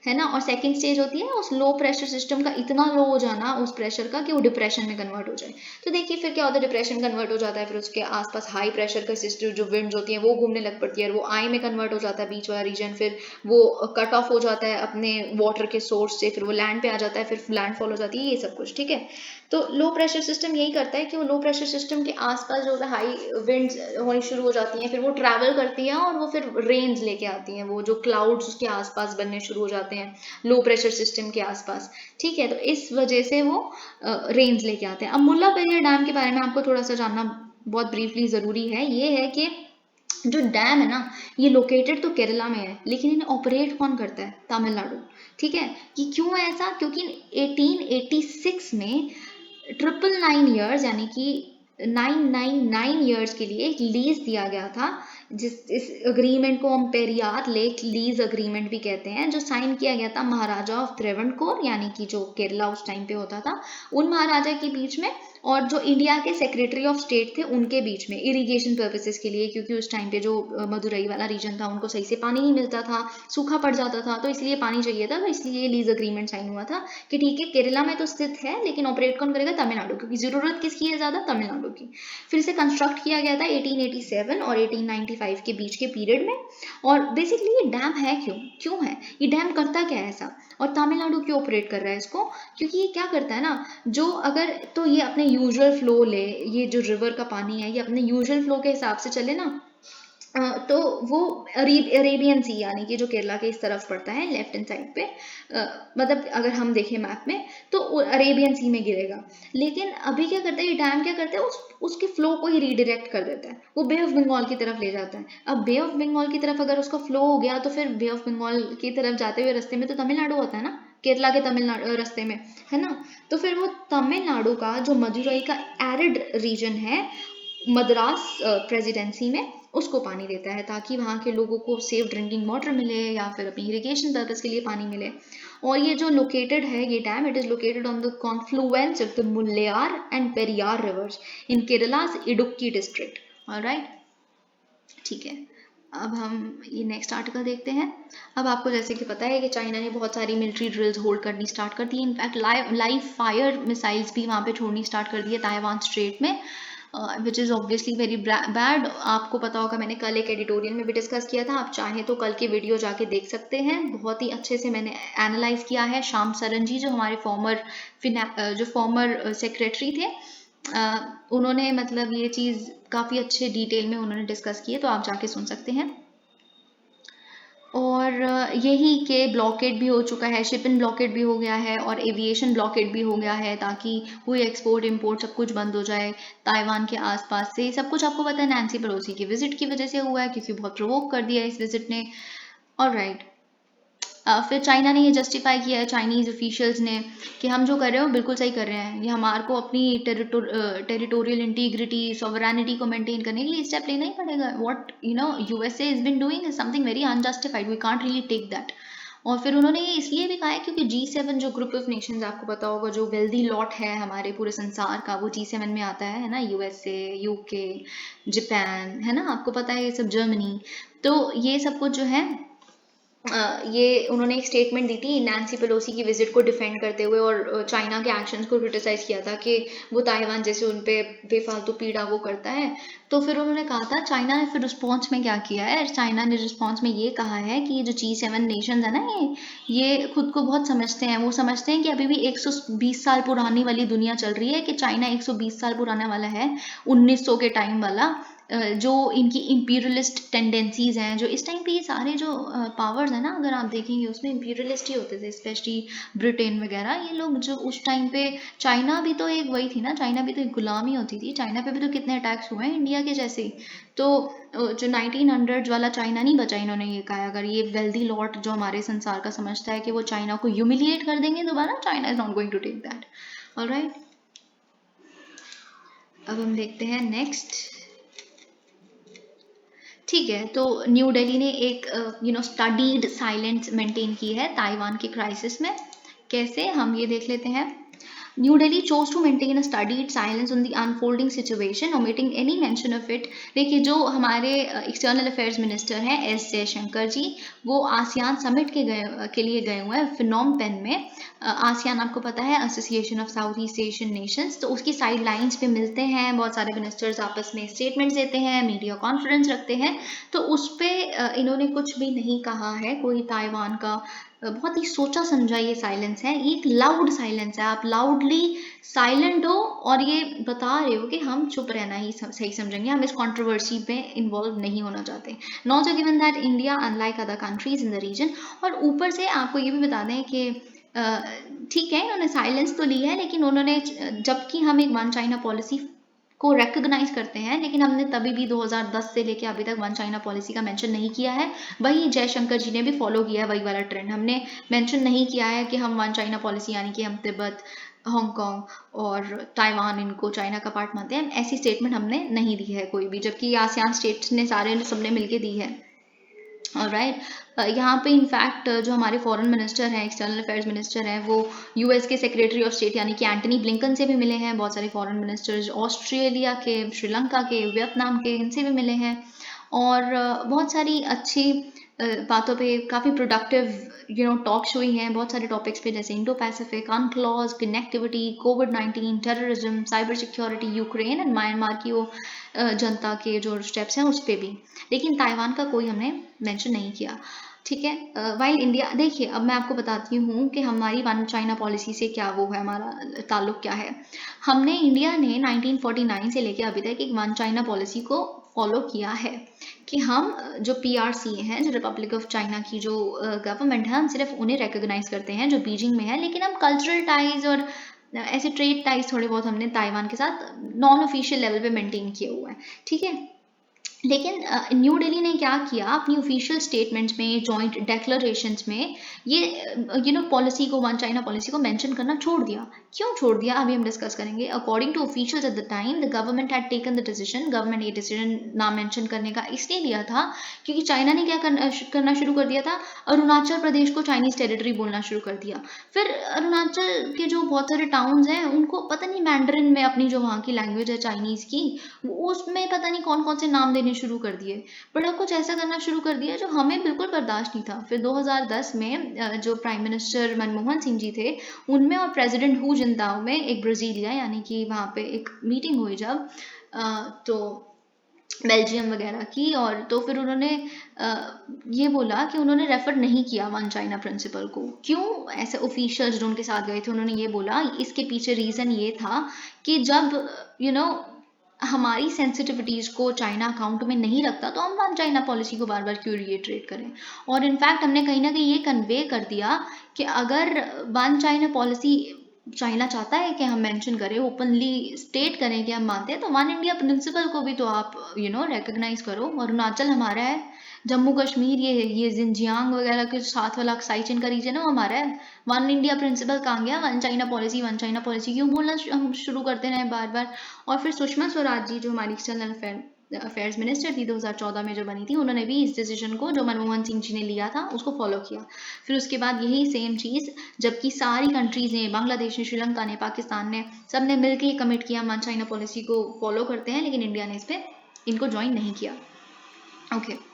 है ना। और सेकंड स्टेज होती है उस लो प्रेशर सिस्टम का इतना लो हो जाना उस प्रेशर का कि वो डिप्रेशन में कन्वर्ट हो जाए। तो देखिए फिर क्या होता है, डिप्रेशन कन्वर्ट हो जाता है, फिर उसके आसपास हाई प्रेशर का सिस्टम जो विंड्स होती हैं वो घूमने लग पड़ती है, और वो आई में कन्वर्ट हो जाता है बीच वाला रीजन, फिर वो कट ऑफ हो जाता है अपने वाटर के सोर्स से, फिर वो लैंड पे आ जाता है, फिर लैंडफॉल हो जाती है, ये सब कुछ। ठीक है, तो लो प्रेशर सिस्टम यही करता है कि वो लो प्रेशर सिस्टम के आसपास जो होता है हाई विंड्स होनी शुरू हो जाती हैं, फिर वो ट्रैवल करती हैं और वो फिर रेन्स लेके आती हैं, वो जो क्लाउड्स उसके आसपास बनने शुरू हो जाते हैं लो प्रेशर सिस्टम के आसपास। ठीक है, तो इस वजह से वो रेन्स लेके आते हैं। अब मुल्ला पेरियार डैम के बारे में आपको थोड़ा सा जानना बहुत ब्रीफली ज़रूरी है। ये है कि जो डैम है ना, ये लोकेटेड तो केरला में है, लेकिन इन्हें ऑपरेट कौन करता है? तमिलनाडु। ठीक है, कि क्यों है ऐसा? क्योंकि 1886 में 999 ईयर्स, यानी कि 999 ईयर्स के लिए एक लीज दिया गया था, इस अग्रीमेंट को हम पेरियार लेक लीज अग्रीमेंट भी कहते हैं, जो साइन किया गया था महाराजा ऑफ त्रावणकोर, यानी कि जो केरला उस टाइम पे होता था, उन महाराजा के बीच में और जो इंडिया के सेक्रेटरी ऑफ स्टेट थे उनके बीच में, इरिगेशन पर्पसेस के लिए, क्योंकि उस टाइम पे जो मदुरई वाला रीजन था उनको सही से पानी नहीं मिलता था, सूखा पड़ जाता था, तो इसलिए पानी चाहिए था, तो इसलिए ये लीज अग्रीमेंट साइन हुआ था कि ठीक है केरला में तो स्थित है लेकिन ऑपरेट कौन करेगा? तमिलनाडु, क्योंकि जरूरत किसकी है ज़्यादा? तमिलनाडु की। फिर इसे कंस्ट्रक्ट किया गया था 1887 और 1895 के बीच के पीरियड में। और बेसिकली ये डैम है क्यों है ये डैम, करता क्या है ऐसा, और तमिलनाडु क्यों ऑपरेट कर रहा है इसको? क्योंकि ये क्या करता है ना, जो अगर तो ये अपने यूजुअल फ्लो ले, ये जो रिवर का पानी है ये अपने यूजुअल फ्लो के हिसाब से चले ना, तो वो अरेबियन सी, यानी कि जो केरला के इस तरफ पड़ता है लेफ्ट हैंड साइड पे, मतलब अगर हम देखें मैप में तो अरेबियन सी में गिरेगा। लेकिन अभी क्या करता है ये डैम, क्या करता है उसके फ्लो को ही रीडायरेक्ट कर देता है, वो बे ऑफ बंगाल की तरफ ले जाता है। अब बे ऑफ बंगाल की तरफ अगर उसका फ्लो हो गया तो फिर बे ऑफ बंगाल की तरफ जाते हुए रास्ते में तो तमिलनाडु होता है ना, केरला के तमिलनाडु रास्ते में, है ना। तो फिर वो तमिलनाडु का जो मदुरई का एरिड रीजन है मद्रास प्रेसिडेंसी में, उसको पानी देता है ताकि वहाँ के लोगों को सेफ ड्रिंकिंग वाटर मिले या फिर अपनी इरिगेशन पर्पज के लिए पानी मिले। और ये जो लोकेटेड है ये dam, it is located on the confluence of the Mullaiyar and Periyar rivers in Kerala's Idukki district. Alright, ठीक है, अब हम ये नेक्स्ट आर्टिकल देखते हैं। अब आपको जैसे कि पता है कि चाइना ने बहुत सारी मिलिट्री ड्रिल्स होल्ड करनी स्टार्ट कर दी, इनफैक्ट लाइव फायर मिसाइल्स भी वहाँ पे छोड़नी स्टार्ट कर दी है ताइवान स्ट्रेट में, which is obviously very bad. आपको पता होगा मैंने कल एक एडिटोरियल में भी डिस्कस किया था, आप चाहें तो कल की वीडियो जाके देख सकते हैं, बहुत ही अच्छे से मैंने एनालाइज किया है। श्याम सरन जी जो हमारे फॉर्मर सेक्रेटरी थे, उन्होंने मतलब ये चीज़ काफ़ी अच्छे डिटेल में उन्होंने डिस्कस की है, तो आप जाके सुन सकते हैं। और यही कि ब्लॉकेड भी हो चुका है, शिपिंग ब्लॉकेड भी हो गया है और एविएशन ब्लॉकेड भी हो गया है, ताकि कोई एक्सपोर्ट इंपोर्ट सब कुछ बंद हो जाए ताइवान के आसपास से। सब कुछ आपको पता है नैन्सी पेलोसी की विजिट की वजह से हुआ है, क्योंकि बहुत प्रोवोक कर दिया है इस विजिट ने। ऑलराइट, फिर चाइना ने ये जस्टिफाई किया है, चाइनीज़ ऑफिशियल्स ने, कि हम जो कर रहे हो बिल्कुल सही कर रहे हैं, ये हमारे को अपनी टेरिटोरियल इंटीग्रिटी सॉवरेनिटी को मेंटेन करने के लिए स्टेप लेना ही पड़ेगा। What USA is been doing is something very unjustified, we can't really take that. और फिर उन्होंने ये इसलिए भी कहा है क्योंकि G7 जो ग्रुप ऑफ नेशंस आपको पता होगा, जो वेल्दी लॉट है हमारे पूरे संसार का, वो G7 में आता है ना, यूएसए, यूके, जापान, है ना, आपको पता है ये सब, जर्मनी। तो ये सब कुछ जो है ये उन्होंने एक स्टेटमेंट दी थी नैन्सी पेलोसी की विजिट को डिफेंड करते हुए, और चाइना के एक्शंस को क्रिटिसाइज किया था कि वो ताइवान जैसे उन पे बेफालतू पीड़ा वो करता है। तो फिर उन्होंने कहा था, चाइना ने फिर रिस्पॉन्स में क्या किया है, चाइना ने रिस्पॉन्स में ये कहा है कि ये जो G7 नेशंस है ना, ये खुद को बहुत समझते हैं, वो समझते हैं कि अभी भी 120 साल पुरानी वाली दुनिया चल रही है, कि चाइना 120 साल पुराने वाला है, 1900 के टाइम वाला, जो इनकी इंपीरियलिस्ट टेंडेंसीज हैं, जो इस टाइम पे ये सारे जो पावर्स हैं ना, अगर आप देखेंगे उसमें इंपीरियलिस्ट ही होते थे, स्पेशली ब्रिटेन वगैरह, ये लोग जो उस टाइम पे, चाइना भी तो एक वही थी ना, चाइना भी तो एक गुलामी होती थी, चाइना पे भी तो कितने अटैक्स हुए हैं इंडिया के जैसे ही। तो जो 1900 वाला चाइना नहीं बचा, इन्होंने ये कहा, अगर ये वेल्दी लॉट जो हमारे संसार का समझता है कि वो चाइना को ह्यूमिलिएट कर देंगे दोबारा, China is not going to take that. Alright, अब हम देखते हैं नेक्स्ट। ठीक है, तो न्यू दिल्ली ने एक स्टडीड साइलेंस मेंटेन की है ताइवान के क्राइसिस में। कैसे, हम ये देख लेते हैं। New Delhi chose to maintain a studied silence on the unfolding situation, omitting any mention of it। देखिए, जो हमारे एक्सटर्नल अफेयर्स मिनिस्टर हैं एस जयशंकर जी, वो आसियान समिट के लिए गए हुए हैं फिनोम पेन में। आसियान आपको पता है, association of south east Asian Nations, तो उसकी साइड लाइन्स पे मिलते हैं, बहुत सारे मिनिस्टर्स आपस में स्टेटमेंट्स देते हैं, मीडिया कॉन्फ्रेंस रखते हैं। तो उस पर इन्होंने कुछ भी नहीं कहा है कोई ताइवान का। बहुत ही सोचा समझा ये साइलेंस है, ये एक लाउड साइलेंस है, आप लाउडली साइलेंट हो और ये बता रहे हो कि हम चुप रहना ही सही समझेंगे, हम इस कंट्रोवर्सी में इन्वॉल्व नहीं होना चाहते। Not given that India unlike other countries in the region. और ऊपर से आपको ये भी बता दें कि ठीक है, उन्होंने साइलेंस तो लिया है, लेकिन उन्होंने, जबकि हम एक वन चाइना पॉलिसी को रेकग्नाइज करते हैं, लेकिन हमने तभी भी 2010 से लेके अभी तक वन चाइना पॉलिसी का मेंशन नहीं किया है। वही जयशंकर जी ने भी फॉलो किया है, वही वाला ट्रेंड, हमने मेंशन नहीं किया है कि हम वन चाइना पॉलिसी, यानी कि हम तिब्बत, हांगकांग और ताइवान इनको चाइना का पार्ट मानते हैं, ऐसी स्टेटमेंट हमने नहीं दी है कोई भी, जबकि आसियान स्टेट्स ने सारे सबने मिलके दी है। ऑलराइट, यहाँ पे इनफैक्ट जो हमारे फॉरेन मिनिस्टर हैं, एक्सटर्नल अफेयर्स मिनिस्टर हैं, वो यूएस के सेक्रेटरी ऑफ स्टेट यानी कि एंटनी ब्लिंकन से भी मिले हैं। बहुत सारे फॉरेन मिनिस्टर्स ऑस्ट्रेलिया के, श्रीलंका के, वियतनाम के, इनसे भी मिले हैं। और बहुत सारी अच्छी बातों पे, काफ़ी प्रोडक्टिव टॉक्स हुई हैं बहुत सारे टॉपिक्स पे, जैसे Indo Pacific, अनक्लॉज, connectivity, covid, terrorism, cyber security, Ukraine and Myanmar की वो जनता के जो स्टेप्स हैं उस पर भी। लेकिन ताइवान का कोई हमने मेंशन नहीं किया। ठीक है, वाइल इंडिया, देखिए अब मैं आपको बताती हूँ कि हमारी वन चाइना पॉलिसी से क्या वो है, हमारा ताल्लुक क्या है। हमने, इंडिया ने 1949 से लेकर अभी तक एक वन चाइना पॉलिसी को फॉलो किया है, कि हम जो PRC हैं, जो रिपब्लिक ऑफ चाइना की जो गवर्नमेंट है, हम सिर्फ उन्हें रिकॉग्नाइज करते हैं जो बीजिंग में है, लेकिन हम कल्चरल टाइज और ऐसे ट्रेड टाइज थोड़े बहुत हमने ताइवान के साथ नॉन ऑफिशियल लेवल पे मेंटेन किए हुआ है। ठीक है, लेकिन न्यू दिल्ली ने क्या किया, अपनी ऑफिशियल स्टेटमेंट्स में, जॉइंट डेक्लरेशंस में ये पॉलिसी को, वन चाइना पॉलिसी को मेंशन करना छोड़ दिया। क्यों छोड़ दिया, अभी हम डिस्कस करेंगे। According to officials at the time, the government had taken the decision, government ये डिसीजन ना मेंशन करने का इसलिए लिया था क्योंकि चाइना ने क्या करना शुरू कर दिया था, अरुणाचल प्रदेश को चाइनीज टेरिटरी बोलना शुरू कर दिया। फिर अरुणाचल के जो बहुत सारे टाउन्स हैं, उनको पता नहीं मैंडरिन में, अपनी जो वहाँ की लैंग्वेज है चाइनीज की, उसमें पता नहीं कौन कौन से नाम देने शुरू कर दिए, बड़ा कुछ ऐसा करना शुरू कर दिया जो हमें बिल्कुल बर्दाश्त नहीं था। फिर 2010 में जो प्राइम मिनिस्टर मनमोहन सिंह जी थे, उनमें और प्रेसिडेंट हू जिनताओ में एक ब्राजीलिया, यानी कि वहाँ पे एक मीटिंग हुई जब, तो बेल्जियम वगैरह की। और तो फिर उन्होंने ये बोला कि उन्होंने रेफर नहीं किया वन चाइना प्रिंसिपल को। क्यों? ऐसे ऑफिशियल्स जो उनके साथ गए थे उन्होंने ये बोला, इसके पीछे रीज़न ये था कि जब हमारी सेंसिटिविटीज़ को चाइना अकाउंट में नहीं रखता तो हम वन चाइना पॉलिसी को बार बार क्यों रिएटरेट करें। और इनफैक्ट हमने कहीं ना कहीं ये कन्वे कर दिया कि अगर वन चाइना पॉलिसी चाइना चाहता है कि हम मेंशन करें, ओपनली स्टेट करें कि हम मानते हैं, तो वन इंडिया प्रिंसिपल को भी तो आप रिकग्नाइज करो। अरुणाचल हमारा है, जम्मू कश्मीर ये जिनजियांग वगैरह के साथ वाला साइचिन का रीजन है वो हमारा है। वन इंडिया प्रिंसिपल कहाँ गया? वन चाइना पॉलिसी क्यों बोलना हम शुरू करते रहे बार बार। और फिर सुषमा स्वराज जी जो हमारी एक्सटर्नल अफेयर्स मिनिस्टर थी 2014 में जो बनी थी, उन्होंने भी इस डिसीजन को जो मनमोहन सिंह जी ने लिया था उसको फॉलो किया। फिर उसके बाद यही सेम चीज़ जबकि सारी कंट्रीज ने, बांग्लादेश ने, श्रीलंका ने, पाकिस्तान ने, सब ने मिलकर ये कमिट किया वन चाइना पॉलिसी को फॉलो करते हैं, लेकिन इंडिया ने इस पर इनको ज्वाइन नहीं किया। ओके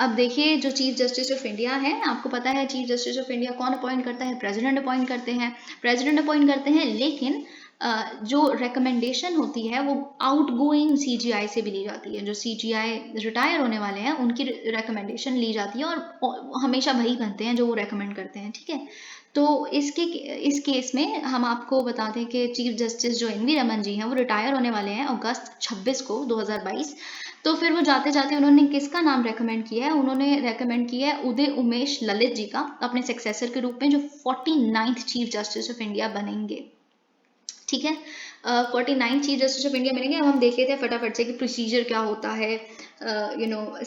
अब देखिए जो चीफ जस्टिस ऑफ इंडिया है, आपको पता है चीफ जस्टिस ऑफ इंडिया कौन अपॉइंट करता है? प्रेसिडेंट अपॉइंट करते हैं। प्रेसिडेंट अपॉइंट करते हैं, लेकिन जो रिकमेंडेशन होती है वो आउटगोइंग सीजीआई से भी ली जाती है। जो सीजीआई रिटायर होने वाले हैं उनकी रिकमेंडेशन ली जाती है और हमेशा वही बनते हैं जो वो रेकमेंड करते हैं, ठीक है। तो इस केस में हम आपको बता दें कि चीफ जस्टिस जो एन वी रमन जी हैं वो रिटायर होने वाले हैं अगस्त 26 को 2022। तो फिर वो जाते जाते उन्होंने किसका नाम रेकमेंड किया है? उन्होंने रेकमेंड किया है उदय उमेश ललित जी का अपने सक्सेसर के रूप में, जो 49th chief justice of India बनेंगे, ठीक है। 49 चीफ जस्टिस ऑफ इंडिया बनेंगे। अब हम देख लेते हैं फटाफट से कि प्रोसीजर क्या होता है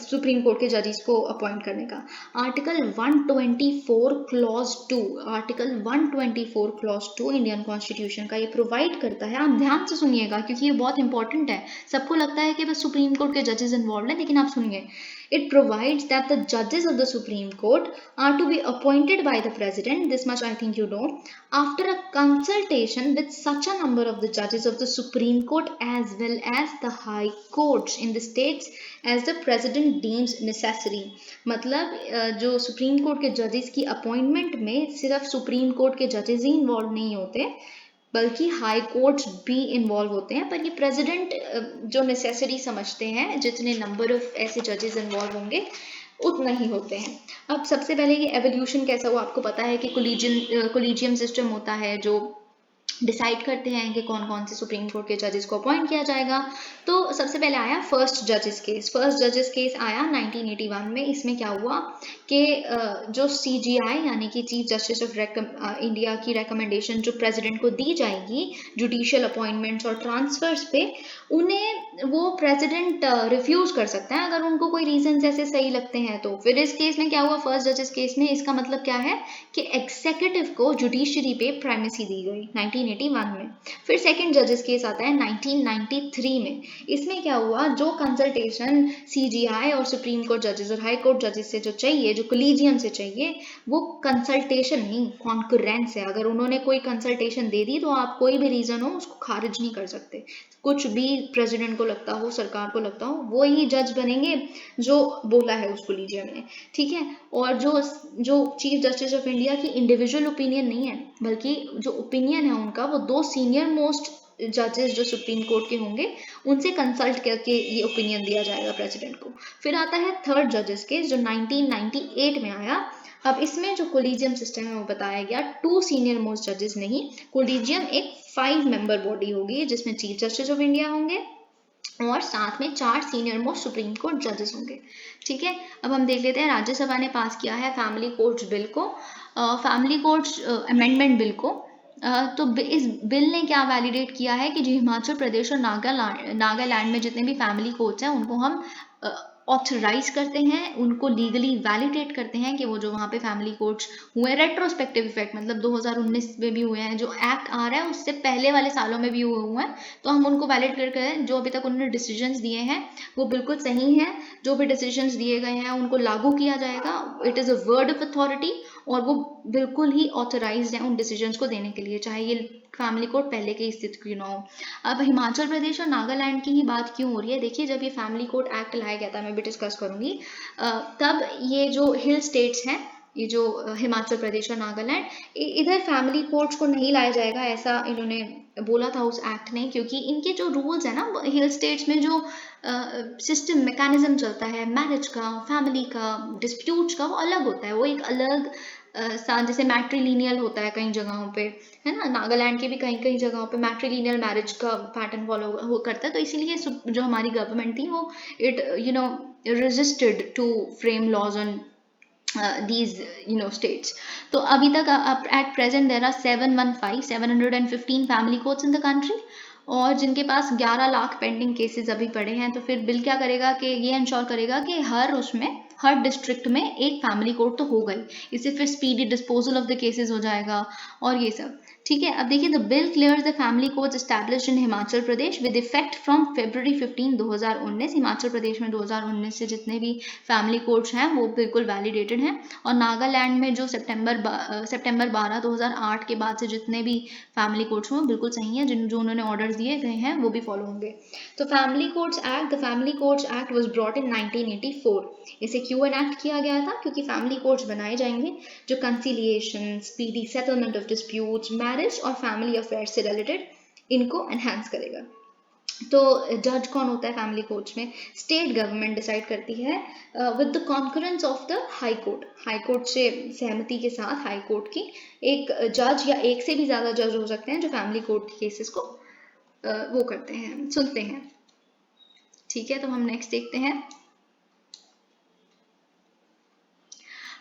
सुप्रीम कोर्ट के जजेस को अपॉइंट करने का। Article 124 clause 2, article 124 clause 2 Indian constitution का ये प्रोवाइड करता है। आप ध्यान से सुनिएगा क्योंकि ये बहुत इंपॉर्टेंट है। सबको लगता है कि बस सुप्रीम कोर्ट के जजेस इन्वॉल्व हैं, लेकिन आप सुनिए। It provides that the judges of the Supreme Court are to be appointed by the President, this much I think you know, after a consultation with such a number of the judges of the Supreme Court as well as the High Courts in the states as the President deems necessary। मतलब जो सुप्रीम कोर्ट के जजेस की अपॉइंटमेंट में सिर्फ सुप्रीम कोर्ट के जजेस ही इन्वॉल्व नहीं होते, बल्कि हाई कोर्ट्स भी इन्वॉल्व होते हैं। पर ये प्रेसिडेंट जो नेसेसरी समझते हैं, जितने नंबर ऑफ ऐसे जजेस इन्वॉल्व होंगे उतना ही होते हैं। अब सबसे पहले ये एवोल्यूशन कैसा हुआ आपको पता है कि कोलिजियम सिस्टम होता है जो डिसाइड करते हैं कि कौन कौन से सुप्रीम कोर्ट के जजेस को अपॉइंट किया जाएगा। तो सबसे पहले आया फर्स्ट जजेस केस आया 1981 में। इसमें क्या हुआ कि जो सीजीआई यानी कि चीफ जस्टिस ऑफ इंडिया की रिकमेंडेशन जो प्रेसिडेंट को दी जाएगी जुडिशियल अपॉइंटमेंट्स और ट्रांसफर्स पे, उन्हें वो प्रेसिडेंट रिफ्यूज कर सकता है अगर उनको कोई रीजन ऐसे सही लगते हैं। तो फिर इस केस में क्या हुआ, फर्स्ट जजेस केस में, इसका मतलब क्या है कि एग्जीक्यूटिव को जुडिशरी पे प्राइमेसी दी गई 1981 में। फिर सेकंड जजेस केस आता है 1993 में। इसमें क्या हुआ, जो कंसल्टेशन सीजीआई और सुप्रीम कोर्ट जजेस और हाई कोर्ट जजेस से जो चाहिए, जो कोलिजियम से चाहिए, वो कंसल्टेशन नहीं कॉन्करेंस है। अगर उन्होंने कोई कंसल्टेशन दे दी तो आप कोई भी रीजन हो उसको खारिज नहीं कर सकते। कुछ भी प्रेसिडेंट को लगता हो, सरकार को लगता हो, वो ही जज बनेंगे जो बोला है उस कोलिजियम ने, ठीक है। और जो चीफ जस्टिस ऑफ इंडिया की इंडिविजुअल ओपिनियन नहीं है, बल्कि जो ओपिनियन है उनका, वो दो सीनियर मोस्ट जजेस जो सुप्रीम कोर्ट के होंगे उनसे कंसल्ट करके ये ओपिनियन दिया जाएगा प्रेसिडेंट को। फिर आता है थर्ड जजेस केस जो 1998 में आया। अब इसमें जो कोलिजियम सिस्टम है वो बताया गया 2 सीनियर मोस्ट जजेस नहीं, कोलिजियम एक 5 मेंबर बॉडी होगी जिसमें चीफ जस्टिस ऑफ इंडिया होंगे और साथ में 4 सीनियर मोस्ट सुप्रीम कोर्ट जजेस होंगे, ठीक है। अब हम देख लेते हैं राज्यसभा ने पास किया है फैमिली कोर्ट्स बिल को, फैमिली कोर्ट्स अमेंडमेंट बिल को। तो इस बिल ने क्या वैलिडेट किया है कि जो हिमाचल प्रदेश और नागालैंड में जितने भी फैमिली कोर्ट्स हैं उनको हम ऑथराइज करते हैं, उनको लीगली वैलिडेट करते हैं कि वो जो वहाँ पे फैमिली कोर्ट्स हुए रेट्रोस्पेक्टिव इफेक्ट, मतलब 2019 में भी हुए हैं, जो एक्ट आ रहा है उससे पहले वाले सालों में भी हुए हैं, तो हम उनको वैलिड करके जो अभी तक उन्होंने डिसीजंस दिए हैं वो बिल्कुल सही हैं। जो भी डिसीजंस दिए गए हैं उनको लागू किया जाएगा। It is a word of authority और वो बिल्कुल ही ऑथराइज्ड है उन डिसीजंस को देने के लिए, चाहे ये फैमिली कोर्ट पहले की स्थिति क्यों ना हो। अब हिमाचल प्रदेश और नागालैंड की ही बात क्यों हो रही है, देखिए जब ये फैमिली कोर्ट एक्ट लाया गया था, मैं भी डिस्कस करूंगी, तब ये जो हिल स्टेट्स हैं, ये जो हिमाचल प्रदेश और नागालैंड, इधर फैमिली कोर्ट्स को नहीं लाया जाएगा ऐसा इन्होंने बोला था उस एक्ट ने, क्योंकि इनके जो रूल्स है ना हिल स्टेट्स में, जो सिस्टम मैकेनिज्म चलता है मैरिज का, फैमिली का, डिस्प्यूट्स का, वो अलग होता है। वो एक अलग जैसे मैट्रीलिनियल होता है कई जगहों पे, है ना, नागालैंड के भी कई कई जगहों पे मैट्रीलिनियल मैरिज का पैटर्न फॉलो करता है। तो इसीलिए जो हमारी गवर्नमेंट थी वो it resisted to frame laws on these states. तो अभी तक at present there are 715 family courts in the country, और जिनके पास 11 लाख पेंडिंग केसेस अभी पड़े हैं। तो फिर बिल क्या करेगा कि ये इंश्योर करेगा कि हर डिस्ट्रिक्ट में एक फैमिली कोर्ट तो होगा ही। इससे फिर speedy disposal of the cases हो जाएगा और ये सब। ठीक है, अब देखिए, the bill clears the family courts established in Himachal Pradesh with effect from February 15, 2019। Himachal Pradesh में 2019 से जितने भी फैमिली कोर्ट्स हैं वो बिल्कुल वैलिडेटेड हैं, और नागालैंड में जो सितंबर 12, 2008 के बाद से जितने भी फैमिली कोर्ट्स हैं वो बिल्कुल सही हैं, जो उन्होंने ऑर्डर्स दिए गए हैं वो भी फॉलो होंगे। तो family courts act was brought in 1984। इसे क्यों एनैक्ट किया गया था? क्योंकि फैमिली कोर्ट्स बनाए जाएंगे जो conciliation, speedy settlement of disputes, marriage और फैमिली अफेयर्स से रिलेटेड इनको एनहांस करेगा। तो जज कौन होता है फैमिली कोर्ट्स में? स्टेट गवर्नमेंट डिसाइड करती है with the concurrence of the high court. High court से सहमति के साथ हाई कोर्ट की एक जज या एक से भी ज़्यादा जज हो सकते हैं जो फैमिली कोर्ट केसेस को वो करते हैं, सुनते हैं। ठीक है, तो हम नेक्स्ट देखते हैं।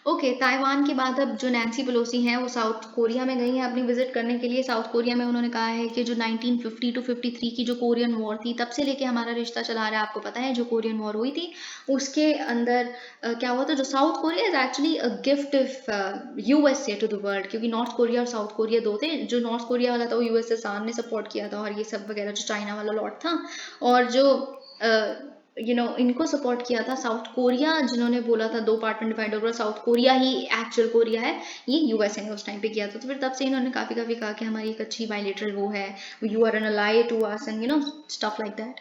ओके, ताइवान के बाद अब जो नैन्सी पेलोसी हैं वो साउथ कोरिया में गई हैं अपनी विजिट करने के लिए। साउथ कोरिया में उन्होंने कहा है कि जो 1950 to 53 की जो कोरियन वॉर थी, तब से लेके हमारा रिश्ता चला आ रहा है। आपको पता है जो कोरियन वॉर हुई थी उसके अंदर क्या हुआ था, जो South Korea is actually a gift of USA to the world, क्योंकि नॉर्थ कोरिया और साउथ कोरिया दो थे। जो नॉर्थ कोरिया वाला था वो यूएसएसआर ने सपोर्ट किया था और ये सब वगैरह, जो चाइना वाला लॉट था, और जो इनको सपोर्ट किया था साउथ कोरिया, जिन्होंने बोला था 2 पार्ट में डिवाइड होगा, साउथ कोरिया ही एक्चुअल कोरिया है, ये यूएसए ने उस टाइम पे किया था। तो फिर तब से इन्होंने काफ़ी कहा कि हमारी एक अच्छी बायलैटरल वो है, you are an ally to us and stuff like that.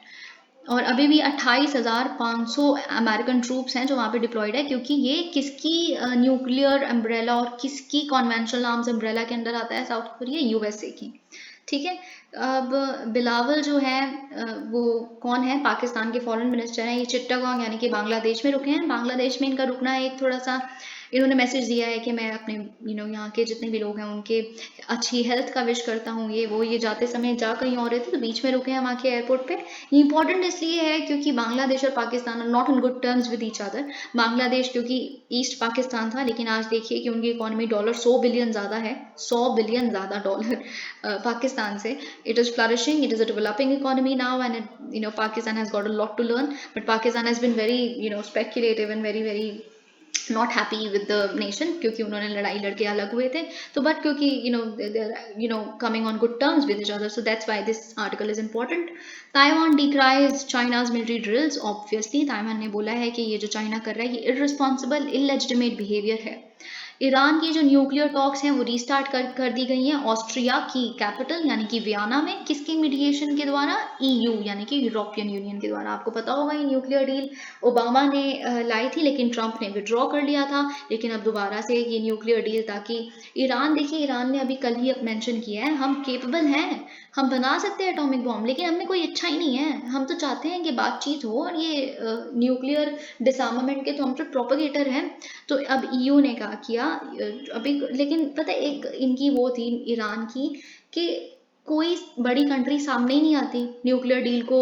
और अभी भी 28,500 अमेरिकन ट्रूप्स हैं जो वहाँ पे डिप्लॉयड है, क्योंकि ये किसकी न्यूक्लियर अम्ब्रेला और किसकी कॉन्वेंशनल आर्म्स अम्ब्रेला के अंदर आता है? साउथ कोरिया, यूएसए की। ठीक है, अब बिलावल जो है वो कौन है? पाकिस्तान के फॉरेन मिनिस्टर हैं। ये चिट्टागोंग यानी कि बांग्लादेश में रुके हैं। बांग्लादेश में इनका रुकना एक थोड़ा सा, इन्होंने मैसेज दिया है कि मैं अपने यहाँ के जितने भी लोग हैं उनके अच्छी हेल्थ का विश करता हूँ। ये जाते समय जा कहीं और रहे थे तो बीच में रुके हैं वहाँ के एयरपोर्ट पे। ये इंपॉर्टेंट इसलिए है क्योंकि बांग्लादेश और Pakistan are not in good terms with each other. Bangladesh क्योंकि ईस्ट पाकिस्तान था, लेकिन आज देखिए कि उनकी इकोनॉमी डॉलर 100 बिलियन ज़्यादा है, 100 बिलियन ज़्यादा डॉलर पाकिस्तान से। It is flourishing, it is a developing economy now, and Pakistan has got a lot to learn, but Pakistan has been very speculative and very not happy with the nation, क्योंकि उन्होंने लड़ाई लड़के अलग हुए थे। तो but क्योंकि they're coming on good terms with each other, so that's why this article is important. Taiwan decries China's military drills. Obviously Taiwan ने बोला है कि ये जो चाइना कर रहा है ये irresponsible, illegitimate behavior है। ईरान की जो न्यूक्लियर टॉक्स हैं वो रीस्टार्ट कर दी गई हैं ऑस्ट्रिया की कैपिटल यानी कि वियना में। किसके मीडिएशन के द्वारा? ईयू यानी कि यूरोपियन यूनियन के द्वारा। आपको पता होगा ये न्यूक्लियर डील ओबामा ने लाई थी, लेकिन ट्रंप ने विड्रॉ कर लिया था। लेकिन अब दोबारा से ये न्यूक्लियर डील, ताकि ईरान, देखिए ईरान ने अभी कल ही मेंशन किया है हम केपेबल हैं, हम बना सकते हैं एटॉमिक बॉम्ब, लेकिन हमें कोई इच्छा ही नहीं है। हम तो चाहते हैं कि बातचीत हो, और ये न्यूक्लियर डिसआर्मामेंट के तो हम तो प्रोपगेटर हैं। तो अब ईयू ने क्या किया अभी, लेकिन पता है एक इनकी वो थी ईरान की कि कोई बड़ी कंट्री सामने ही नहीं आती न्यूक्लियर डील को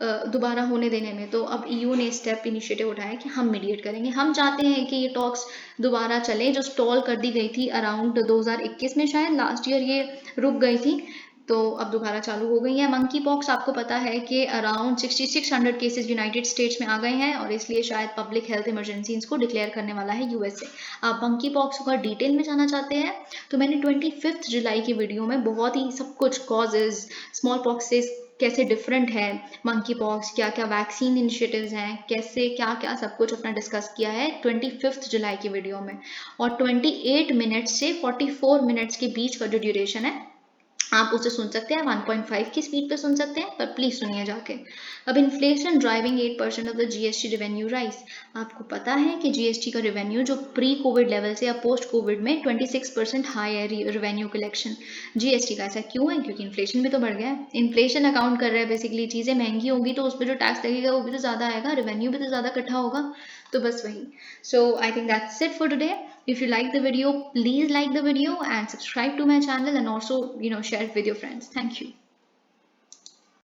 दोबारा होने देने में। तो अब ईयू ने स्टेप इनिशिएटिव उठाया कि हम मीडिएट करेंगे, हम चाहते हैं कि ये टॉक्स दोबारा चले, जो स्टॉल कर दी गई थी अराउंड 2021 में, शायद लास्ट ईयर ये रुक गई थी, तो अब दोबारा चालू हो गई है। मंकी पॉक्स आपको पता है कि अराउंड 6600 केसेस यूनाइटेड स्टेट्स में आ गए हैं, और इसलिए शायद पब्लिक हेल्थ इमरजेंसी इसको डिक्लेयर करने वाला है यूएसए। आप मंकी पॉक्स का डिटेल में जानना चाहते हैं तो मैंने 25 जुलाई की वीडियो में बहुत ही सब कुछ, कॉजेज, स्मॉल पॉक्स से कैसे डिफरेंट है मंकी पॉक्स, क्या क्या वैक्सीन इनिशिएटिव्स हैं, कैसे क्या क्या सब कुछ अपना डिस्कस किया है 25 जुलाई की वीडियो में। और 28 मिनट्स से 44 मिनट्स के बीच का जो ड्यूरेशन है आप उसे सुन सकते हैं 1.5 की स्पीड पे सुन सकते हैं, पर प्लीज सुनिए जाके। अब inflation driving 8% of the GST revenue rise. आपको पता है कि जीएसटी का रेवेन्यू जो प्री कोविड लेवल से या पोस्ट कोविड में 26% हाई है रेवेन्यू कलेक्शन जीएसटी का। ऐसा क्यों है? क्योंकि इन्फ्लेशन भी तो बढ़ गया है। इन्फ्लेशन अकाउंट कर रहा है बेसिकली, चीजें महंगी होगी तो उस पर जो टैक्स लगेगा वो भी तो ज्यादा आएगा, रेवेन्यू भी तो ज्यादा इकट्ठा होगा। तो बस वही। So I think that's it for today. If you like the video, please like the video and subscribe to my channel, and also share it with your friends. Thank you.